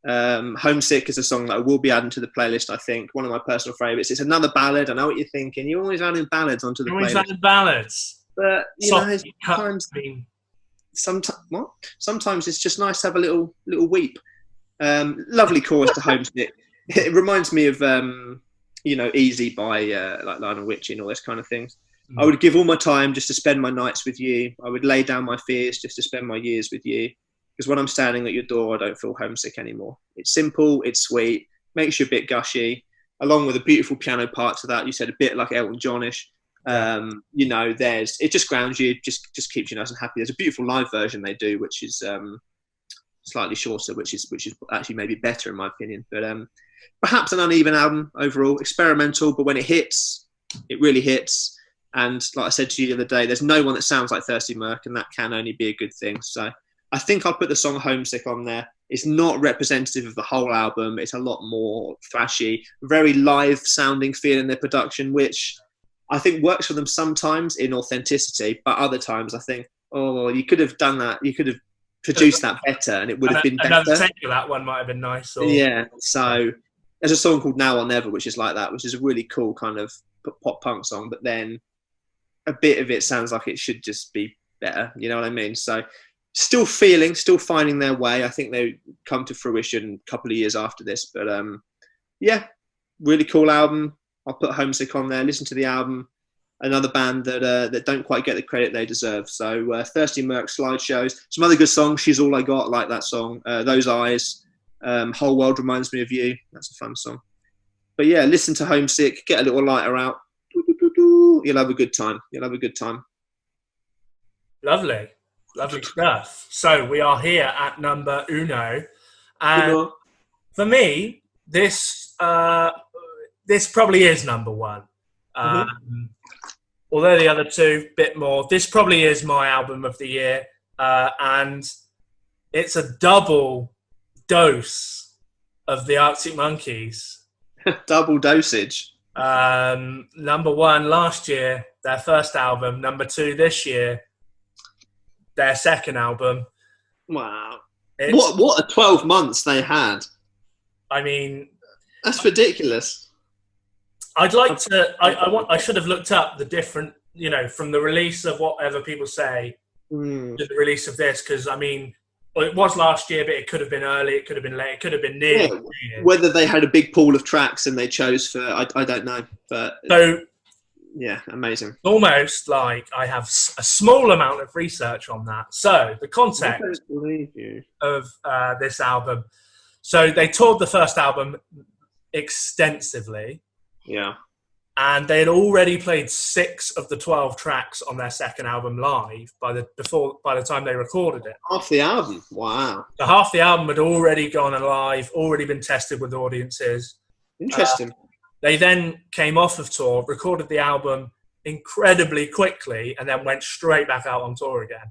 Homesick is a song that I will be adding to the playlist, I think. One of my personal favourites. It's another ballad. I know what you're thinking. You're always adding ballads onto the playlist. Always adding ballads. But, sometimes it's just nice to have a little weep. Lovely chorus to Homesick. It reminds me of, Easy by like Lionel Richie and all those kind of things. I would give all my time just to spend my nights with you. I would lay down my fears just to spend my years with you. Because when I'm standing at your door, I don't feel homesick anymore. It's simple, it's sweet, makes you a bit gushy, along with a beautiful piano part to that. You said a bit like Elton Johnish. It just grounds you, just keeps you nice and happy. There's a beautiful live version they do, which is slightly shorter, which is actually maybe better in my opinion. But perhaps an uneven album overall, experimental, but when it hits, it really hits. And like I said to you the other day, there's no one that sounds like Thirsty Merc, and that can only be a good thing. So I think I'll put the song Homesick on there. It's not representative of the whole album. It's a lot more thrashy, very live sounding feel in their production, which I think works for them sometimes in authenticity, but other times I think, you could have done that. You could have produced that better and it would have been better. Another take of that one might have been nice. Yeah, so there's a song called Now or Never, which is like that, which is a really cool kind of pop punk song, but then a bit of it sounds like it should just be better. You know what I mean? So still finding their way. I think they come to fruition a couple of years after this, but really cool album. I'll put Homesick on there. Listen to the album. Another band that don't quite get the credit they deserve. So Thirsty Merc slideshows. Some other good songs. She's All I Got, like that song. Those Eyes. Whole World Reminds Me of You. That's a fun song. But yeah, listen to Homesick. Get a little lighter out. You'll have a good time. Lovely stuff. So we are here at number uno, and for me, this probably is number one. Although the other two, bit more. This probably is my album of the year, and it's a double dose of the Arctic Monkeys. Double dosage. Number one last year, their first album. Number two this year, their second album. Wow. What a 12 months they had. I mean, that's ridiculous. I'd like to. I should have looked up the different, from the release of whatever people say to the release of this, because I mean, it was last year, but it could have been early, it could have been late, it could have been near. Yeah. Whether they had a big pool of tracks and they chose for, I don't know. But so Yeah, amazing. Almost like I have a small amount of research on that. So the I context don't believe you. of this album. So they toured the first album extensively, Yeah. and they had already played 6 of the 12 tracks on their second album live by the time they recorded it. Half the album. Wow. So half the album had already gone live, already been tested with audiences. Interesting. They then came off of tour, recorded the album incredibly quickly, and then went straight back out on tour again.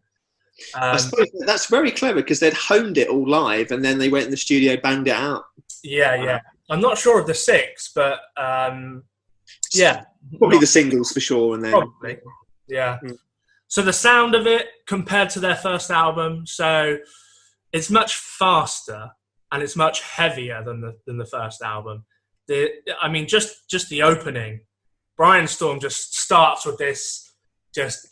I suppose that's very clever because they'd honed it all live and then they went in the studio, banged it out. Yeah. I'm not sure of the 6, but yeah. Probably the singles for sure. And then Probably, yeah. So the sound of it compared to their first album, so it's much faster and it's much heavier than the first album. Just the opening. Brian Storm just starts with this, just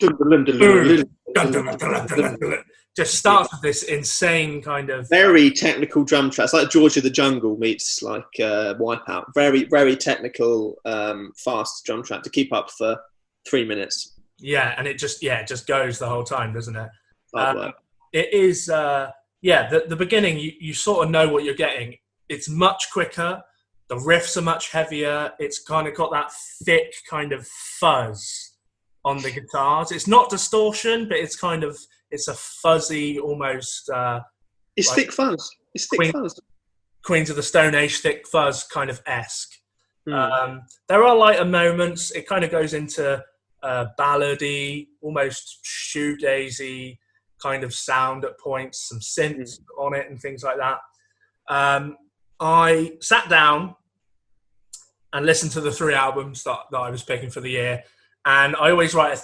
starts with this insane kind of very technical drum tracks, like George of the Jungle meets like Wipeout. Very, very technical, fast drum track to keep up for 3 minutes. Yeah, and it just goes the whole time, doesn't it? Work. It is, the beginning, you sort of know what you're getting. It's much quicker. The riffs are much heavier. It's kind of got that thick kind of fuzz on the guitars. It's not distortion, but it's a fuzzy, almost... it's like thick fuzz. It's thick fuzz. Queens of the Stone Age thick fuzz kind of esque. There are lighter moments. It kind of goes into ballady, almost shoegazy kind of sound at points, some synths on it and things like that. I sat down and listened to the 3 albums that I was picking for the year, and I always write,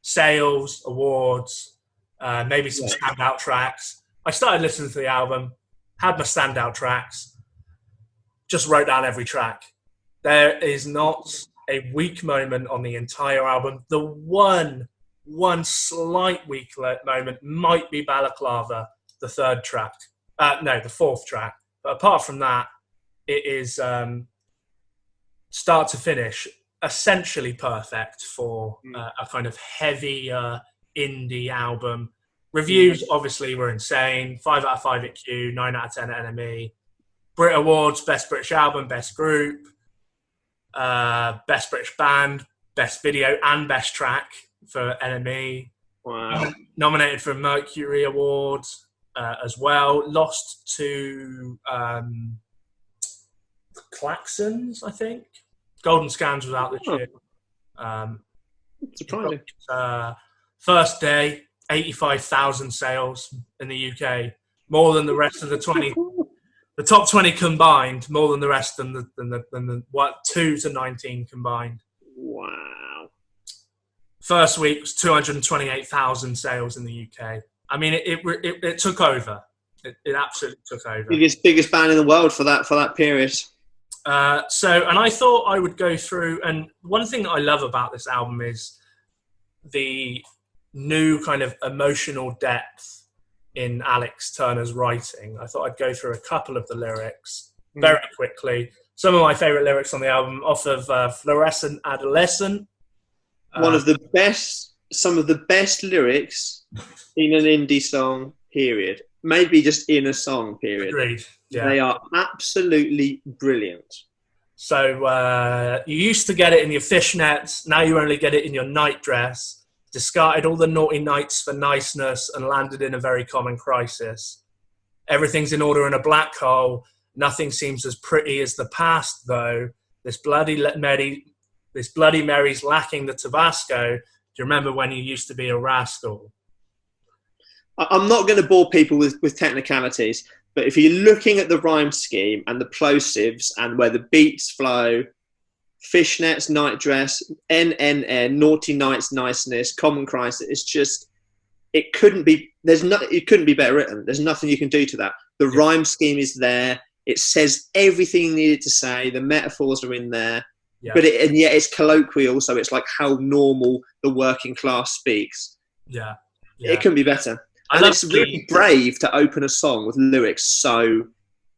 sales, awards, maybe some standout tracks. I started listening to the album, had my standout tracks, just wrote down every track. There is not a weak moment on the entire album. The one slight weak moment might be Balaclava, the 3rd track. The 4th track. But apart from that, it is start to finish essentially perfect for a kind of heavy indie album. Reviews obviously were insane. 5 out of 5 at Q, 9 out of 10 at NME. Brit Awards, Best British Album, Best Group, Best British Band, Best Video and Best Track for NME. Wow. Nominated for Mercury Awards as well. Lost to Klaxons, I think. Golden Scans was out this year. Surprising. First day, 85,000 sales in the UK, more than the rest of the 20. The top 20 combined, more than the rest than the 2 to 19 combined. Wow. First week was 228,000 sales in the UK. I mean, it took over. It absolutely took over. Biggest band in the world for that period. And I thought I would go through, and one thing that I love about this album is the new kind of emotional depth in Alex Turner's writing. I thought I'd go through a couple of the lyrics very quickly. Some of my favourite lyrics on the album, off of Fluorescent Adolescent. Some of the best lyrics in an indie song, period. Maybe just in a song, period. Agreed. Yeah. They are absolutely brilliant. So you used to get it in your fishnets. Now you only get it in your nightdress. Discarded all the naughty nights for niceness and landed in a very common crisis. Everything's in order in a black hole. Nothing seems as pretty as the past, though. This bloody Mary's lacking the Tabasco. Do you remember when you used to be a rascal? I'm not going to bore people with technicalities, but if you're looking at the rhyme scheme and the plosives and where the beats flow, fishnets, nightdress, NNN, naughty nights, niceness, common crisis, it's just, it couldn't be better written. There's nothing you can do to that. The rhyme scheme is there. It says everything you needed to say. The metaphors are in there. Yeah. And yet it's colloquial, so it's like how normal the working class speaks. Yeah. It couldn't be better. And it's really brave to open a song with lyrics so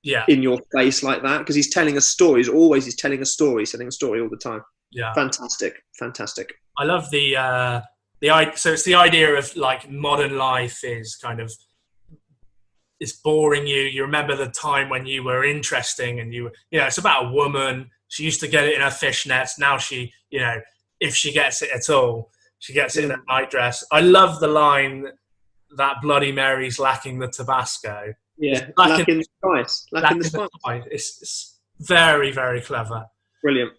in your face like that, because he's telling a story. He's telling a story all the time. Yeah. Fantastic. I love so it's the idea of like modern life is kind of, it's boring you. You remember the time when you were interesting and it's about a woman. She used to get it in her fishnets. Now she, if she gets it at all, she gets it in a nightdress. I love the line that Bloody Mary's lacking the Tabasco. Yeah, lacking the spice. Lacking the spice. It's very, very clever. Brilliant.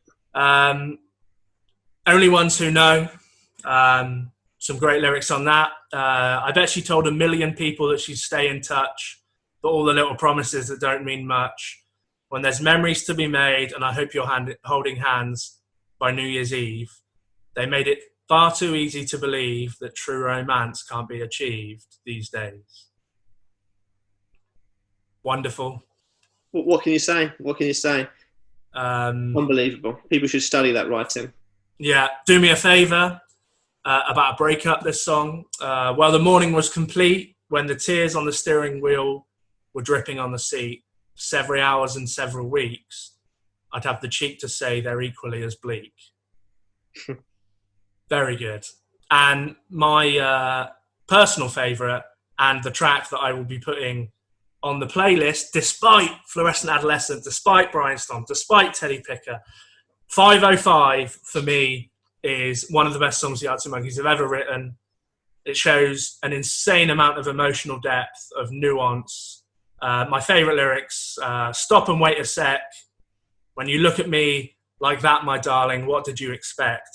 Only Ones Who Know. Some great lyrics on that. I bet she told 1 million people that she'd stay in touch, but all the little promises that don't mean much. When there's memories to be made, and I hope you're holding hands by New Year's Eve, they made it far too easy to believe that true romance can't be achieved these days. Wonderful. What can you say? Unbelievable. People should study that writing. Yeah. Do Me a Favour. About a breakup, this song. Well, the morning was complete when the tears on the steering wheel were dripping on the seat. Several hours and several weeks, I'd have the cheek to say they're equally as bleak. Very good. And my personal favourite, and the track that I will be putting on the playlist, despite Fluorescent Adolescent, despite Brian Stomp, despite Teddy Picker, 505 for me is one of the best songs the Arctic Monkeys have ever written. It shows an insane amount of emotional depth, of nuance. My favourite lyrics, stop and wait a sec. When you look at me like that, my darling, what did you expect?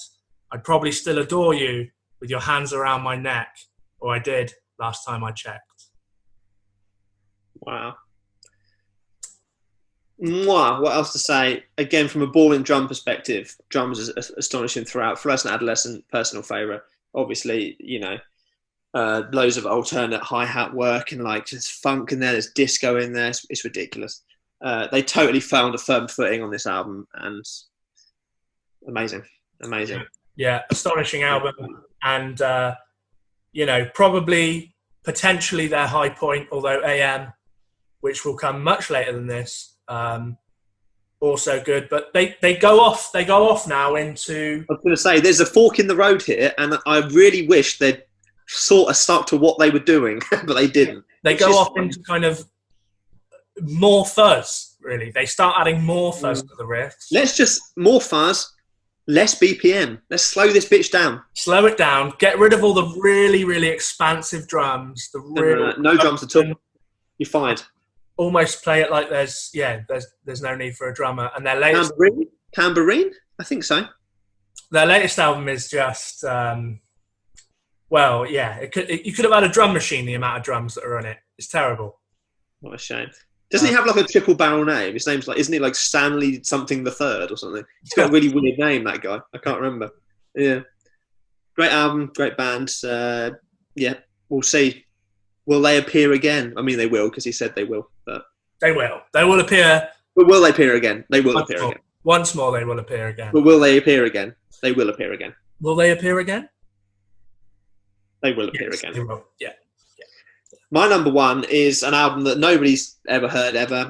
I'd probably still adore you with your hands around my neck, or I did last time I checked. Wow. Mwah, what else to say? Again, from a ball and drum perspective, drums is astonishing throughout. Fluorescent Adolescent, personal favourite. Obviously, loads of alternate hi-hat work and like just funk in there. There's disco in there. It's ridiculous. They totally found a firm footing on this album, and amazing. Yeah, astonishing album, and probably potentially their high point. Although AM, which will come much later than this. Also good, but they go off now into... I was going to say, there's a fork in the road here, and I really wish they'd sort of stuck to what they were doing, but they didn't. They go off into kind of more fuzz, really. They start adding more fuzz to the riffs. Let's just... More fuzz, less BPM. Let's slow this bitch down. Slow it down. Get rid of all the really, really expansive drums. No drums at all. You're fired. Almost play it like there's no need for a drummer. And their latest tambourine, I think so. Their latest album is just you could have had a drum machine. The amount of drums that are on it, it's terrible. What a shame. Doesn't he have like a triple barrel name? His name's like, isn't he like Stanley something the third or something? He's got a really weird name, that guy. I can't remember. Yeah, great album, great band. We'll see. Will they appear again? I mean, they will, because he said they will. But they will. They will appear. But will they appear again? They will appear again. Once more, they will appear again. But will they appear again? They will appear again. Will they appear again? They will appear again. They will. Yeah. My number one is an album that nobody's ever heard ever.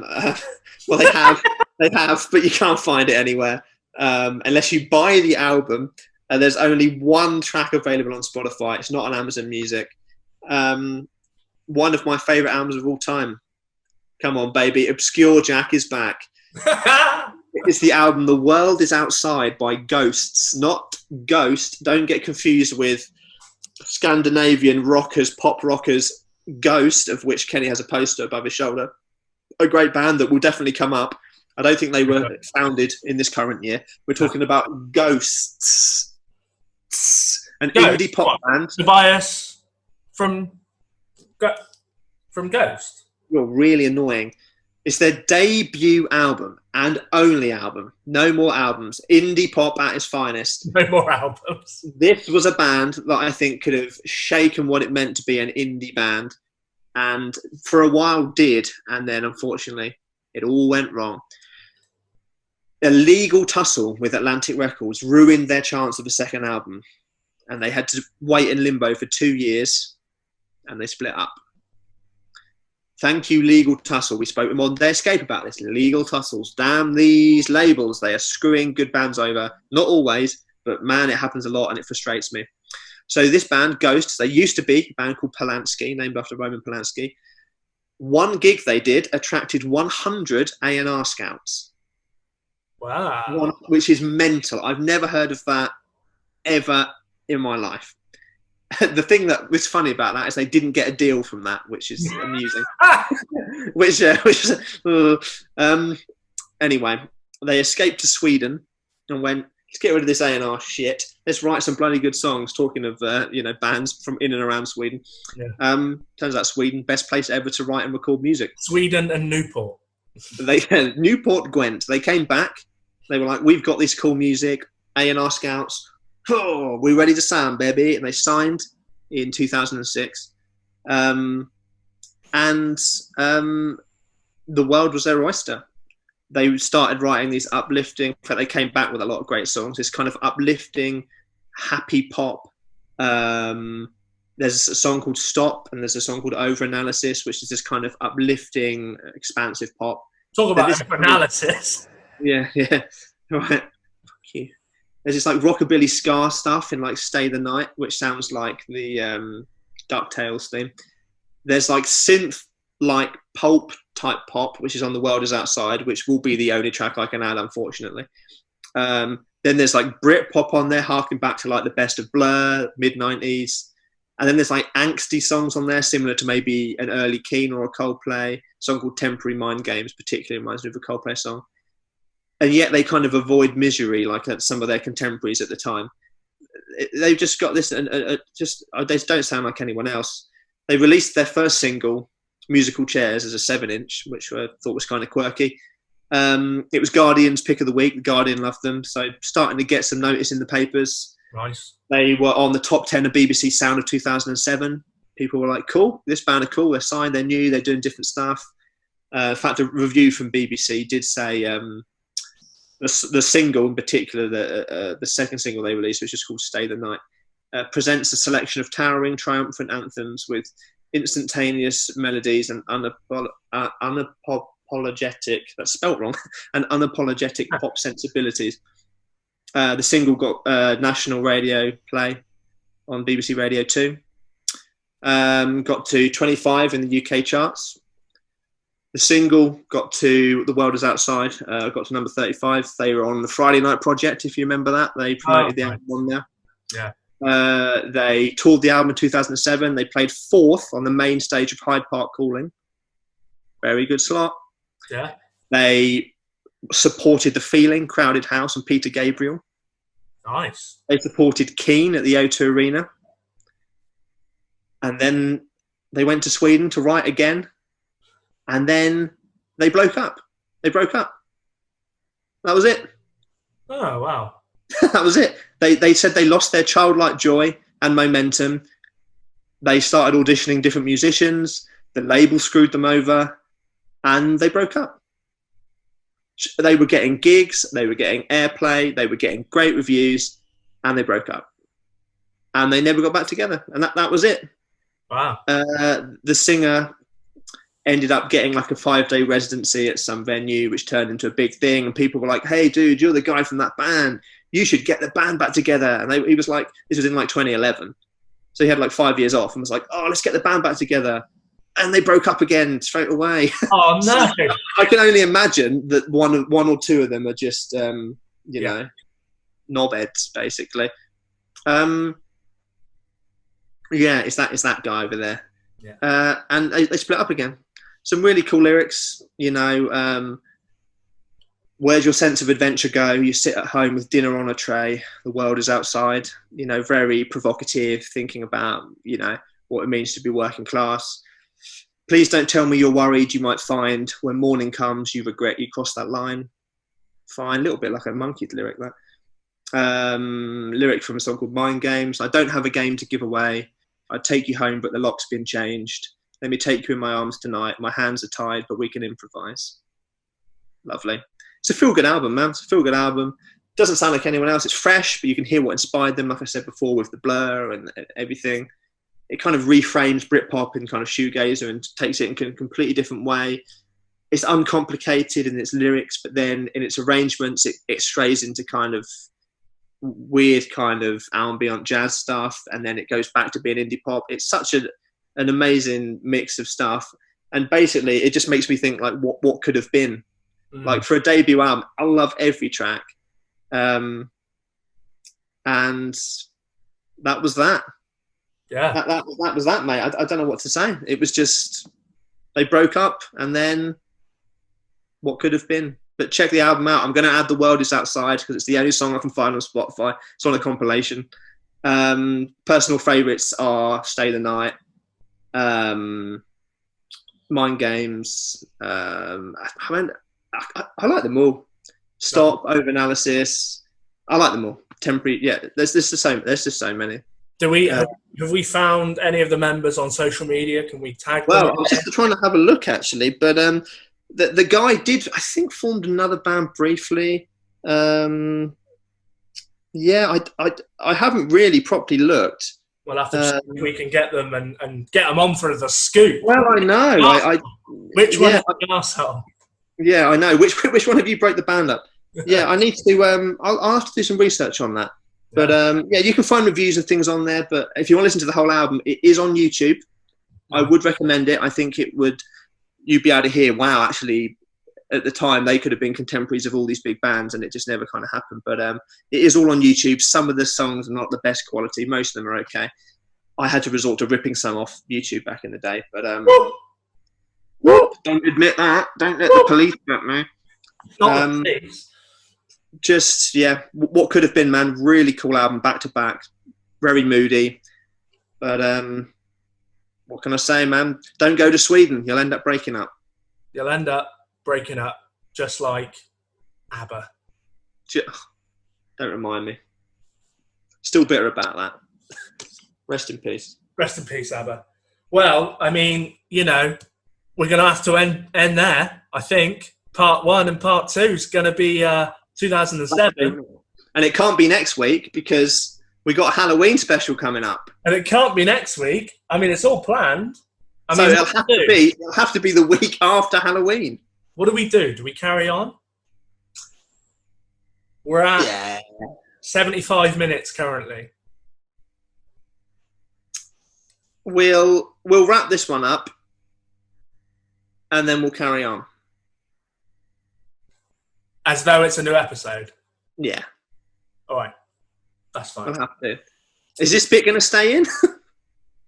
Well, they have. They have, but you can't find it anywhere. Unless you buy the album. There's only one track available on Spotify. It's not on Amazon Music. One of my favourite albums of all time. Come on, baby. Obscure Jack is back. It's the album The World Is Outside by Ghosts. Not Ghost. Don't get confused with Scandinavian rockers, pop rockers, Ghost, of which Kenny has a poster above his shoulder. A great band that will definitely come up. I don't think they were founded in this current year. We're talking about Ghosts. An indie pop band. Tobias from Ghost. You're really annoying. It's their debut album and only album. No more albums. Indie pop at its finest. No more albums. This was a band that I think could have shaken what it meant to be an indie band, and for a while did, and then unfortunately it all went wrong. A legal tussle with Atlantic Records ruined their chance of a second album, and they had to wait in limbo for 2 years, and they split up. Thank you, Legal Tussle. We spoke with Modern Day Escape about this. Legal Tussles. Damn these labels. They are screwing good bands over. Not always, but man, it happens a lot and it frustrates me. So this band, Ghosts, they used to be a band called Polanski, named after Roman Polanski. One gig they did attracted 100 A&R scouts. Wow. Which is mental. I've never heard of that ever in my life. The thing that was funny about that is they didn't get a deal from that, which is amusing. Anyway, they escaped to Sweden and went, let's get rid of this A&R shit. Let's write some bloody good songs. Talking of bands from in and around Sweden. Yeah. Turns out Sweden, best place ever to write and record music. Sweden and Newport. Newport Gwent. They came back. They were like, we've got this cool music. A&R Scouts. Oh, we're ready to sound, baby. And they signed in 2006. The world was their oyster. They started writing these uplifting, in fact, they came back with a lot of great songs, this kind of uplifting, happy pop. There's a song called Stop, and there's a song called Overanalysis, which is this kind of uplifting, expansive pop. Talk about overanalysis. Yeah. Right. Fuck you. There's this like rockabilly ska stuff in like Stay the Night, which sounds like the DuckTales theme. There's like synth like pulp type pop, which is on The World Is Outside, which will be the only track I can add, unfortunately. Then there's like Brit pop on there, harking back to like the best of Blur, mid-90s. And then there's like angsty songs on there, similar to maybe an early Keane or a Coldplay. A song called Temporary Mind Games particularly reminds me of a Coldplay song. And yet they kind of avoid misery like some of their contemporaries at the time. They've just got this, they don't sound like anyone else. They released their first single, Musical Chairs, as a 7-inch, which I thought was kind of quirky. It was Guardian's pick of the week. The Guardian loved them, so starting to get some notice in the papers. Nice. They were on the top 10 of BBC Sound of 2007. People were like, cool, this band are cool, they're signed, they're new, they're doing different stuff. In fact, a review from BBC did say the single in particular, the second single they released, which is called Stay the Night, presents a selection of towering, triumphant anthems with instantaneous melodies and unapologetic, that's spelt wrong, and unapologetic pop sensibilities. The single got national radio play on BBC Radio 2. Got to 25 in the UK charts. The single got to The World Is Outside, got to number 35. They were on the Friday Night Project, if you remember that. They promoted the album on there. Yeah. They toured the album in 2007. They played 4th on the main stage of Hyde Park Calling. Very good slot. Yeah. They supported The Feeling, Crowded House, and Peter Gabriel. Nice. They supported Keane at the O2 Arena. And then they went to Sweden to write again. And then they broke up. That was it. Oh, wow. That was it. They said they lost their childlike joy and momentum. They started auditioning different musicians. The label screwed them over. And they broke up. They were getting gigs. They were getting airplay. They were getting great reviews. And they broke up. And they never got back together. And that was it. Wow. The singer ended up getting like a 5-day residency at some venue, which turned into a big thing. And people were like, hey, dude, you're the guy from that band. You should get the band back together. And he was like, this was in like 2011. So he had like 5 years off and was like, oh, let's get the band back together. And they broke up again straight away. Oh, no. I can only imagine that one or two of them are just, you know, knobheads, basically. Yeah, it's that guy over there. Yeah. And they split up again. Some really cool lyrics, you know, where's your sense of adventure go? You sit at home with dinner on a tray. The world is outside. You know, very provocative, thinking about, you know, what it means to be working class. Please don't tell me you're worried you might find when morning comes you regret you crossed that line. Fine, a little bit like a Monkey lyric, that. Lyric from a song called Mind Games. I don't have a game to give away. I'd take you home, but the lock's been changed. Let me take you in my arms tonight. My hands are tied, but we can improvise. Lovely. It's a feel-good album, man. It's a feel-good album. Doesn't sound like anyone else. It's fresh, but you can hear what inspired them, like I said before, with the Blur and everything. it kind of reframes Britpop in kind of shoegazer and takes it in a completely different way. It's uncomplicated in its lyrics, but then in its arrangements, it strays into kind of weird kind of ambient jazz stuff, and then it goes back to being indie pop. It's such an amazing mix of stuff, and basically it just makes me think like what could have been. Like for a debut album, I love every track, and that was that. Yeah, that was that, mate. I don't know what to say. It was just they broke up, and then what could have been. But check the album out. I'm going to add The World Is Outside because it's the only song I can find on Spotify. It's on a compilation. Personal favourites are Stay the Night, Mind Games. I like them all. Stop, Overanalysis. I like them all. Temporary. Yeah, there's just so many. Do we have we found any of the members on social media? Can we tag them? Well, I was just trying to have a look actually, but the guy did, I think, formed another band briefly. I haven't really properly looked. We'll have to see if we can get them and get them on for the scoop. Well, I know. Which one is the arsehole? Yeah, I know. Which one of you broke the band up? Yeah, I need to. I'll have to do some research on that. But you can find reviews and things on there. But if you want to listen to the whole album, it is on YouTube. I would recommend it. I think you'd be able to hear, wow, actually, at the time, they could have been contemporaries of all these big bands, and it just never kind of happened. But it is all on YouTube. Some of the songs are not the best quality. Most of them are okay. I had to resort to ripping some off YouTube back in the day. But don't admit that. Don't let the police get me. Not the police. Just, what could have been, man. Really cool album, back to back. Very moody. But what can I say, man? Don't go to Sweden. You'll end up breaking up. You'll end up breaking up just like ABBA. Don't remind me. Still bitter about that. Rest in peace. Rest in peace, ABBA. Well, I mean, we're going to have to end there, I think. Part 1 and Part 2 is going to be 2007. And it can't be next week because we got a Halloween special coming up. And it can't be next week. I mean, it's all planned. It'll have to be the week after Halloween. What do we do? Do we carry on? We're at 75 minutes currently. We'll wrap this one up and then we'll carry on. As though it's a new episode? Yeah. All right. That's fine. We'll have to. Is this bit going to stay in?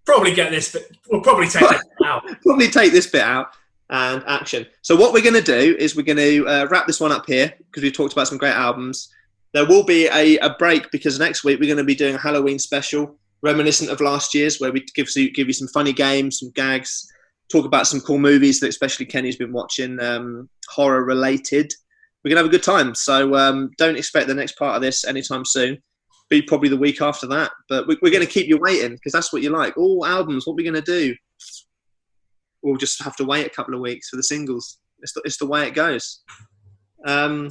Probably get this bit. We'll probably take this bit out. Probably take this bit out and action. So what we're going to do is we're going to wrap this one up here because we've talked about some great albums. There will be a break because next week we're going to be doing a Halloween special reminiscent of last year's where we give you some funny games, some gags, talk about some cool movies that especially Kenny's been watching, horror related. We're going to have a good time. So don't expect the next part of this anytime soon. Be probably the week after that. But we're going to keep you waiting because that's what you like. All albums, what are we going to do? We'll just have to wait a couple of weeks for the singles. It's the way it goes. Oh,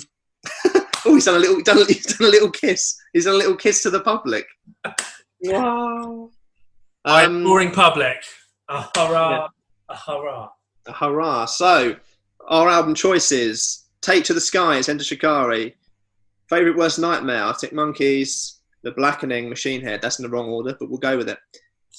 he's done a little kiss. He's done a little kiss to the public. Wow. Boring public. A hurrah. Yeah. A hurrah. A hurrah. So, our album choices: Take to the Skies, Enter Shikari. Favourite Worst Nightmare, Arctic Monkeys. The Blackening, Machine Head. That's in the wrong order, but we'll go with it.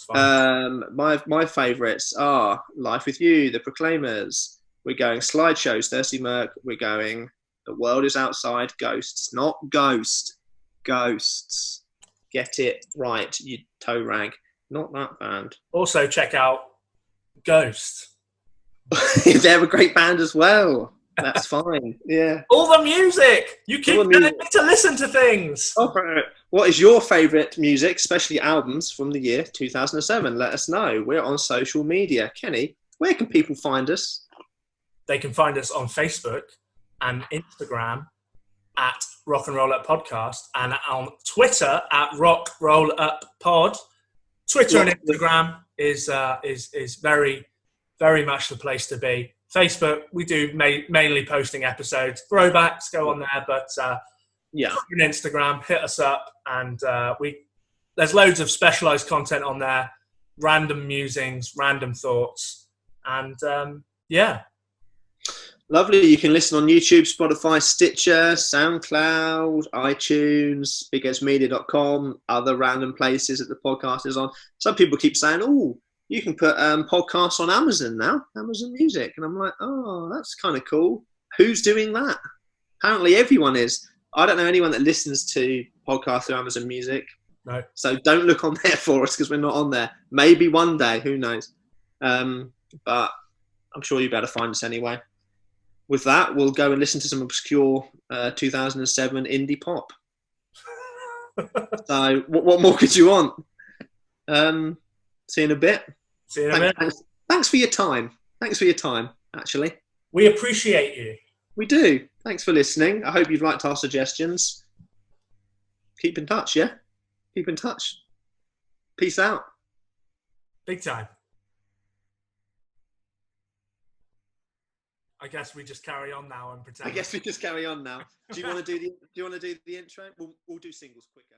My favourites are Life with You, The Proclaimers. We're going Slideshows, Thirsty Merc. We're going The World Is Outside, Ghosts. Not Ghost. Ghosts. Get it right, you toe rag. Not that band. Also check out Ghost. They're a great band as well. That's fine. Yeah. All the music. You keep telling me to listen to things. What is your favourite music, especially albums from the year 2007? Let us know. We're on social media. Kenny, where can people find us? They can find us on Facebook and Instagram at Rock and Roll Up Podcast and on Twitter at Rock Roll Up Pod. Twitter and Instagram is very, very much the place to be. Facebook, we do mainly posting episodes. Throwbacks, go on there, but on Instagram, hit us up, and there's loads of specialised content on there. random musings, random thoughts, and yeah. Lovely. You can listen on YouTube, Spotify, Stitcher, SoundCloud, iTunes, bigheadsmedia.com, other random places that the podcast is on. Some people keep saying, oh, you can put podcasts on Amazon now, Amazon Music. And I'm like, oh, that's kind of cool. Who's doing that? Apparently everyone is. I don't know anyone that listens to podcasts through Amazon Music. No. So don't look on there for us because we're not on there. Maybe one day, who knows? But I'm sure you'll be able to find us anyway. With that, we'll go and listen to some obscure 2007 indie pop. So what more could you want? See you in a bit. See you in a bit. Thanks for your time. Thanks for your time, actually. We appreciate you. We do. Thanks for listening. I hope you've liked our suggestions. Keep in touch, yeah? Keep in touch. Peace out. Big time. I guess we just carry on now and pretend. I guess we just carry on now. Do you want to do the intro? We'll do singles quicker.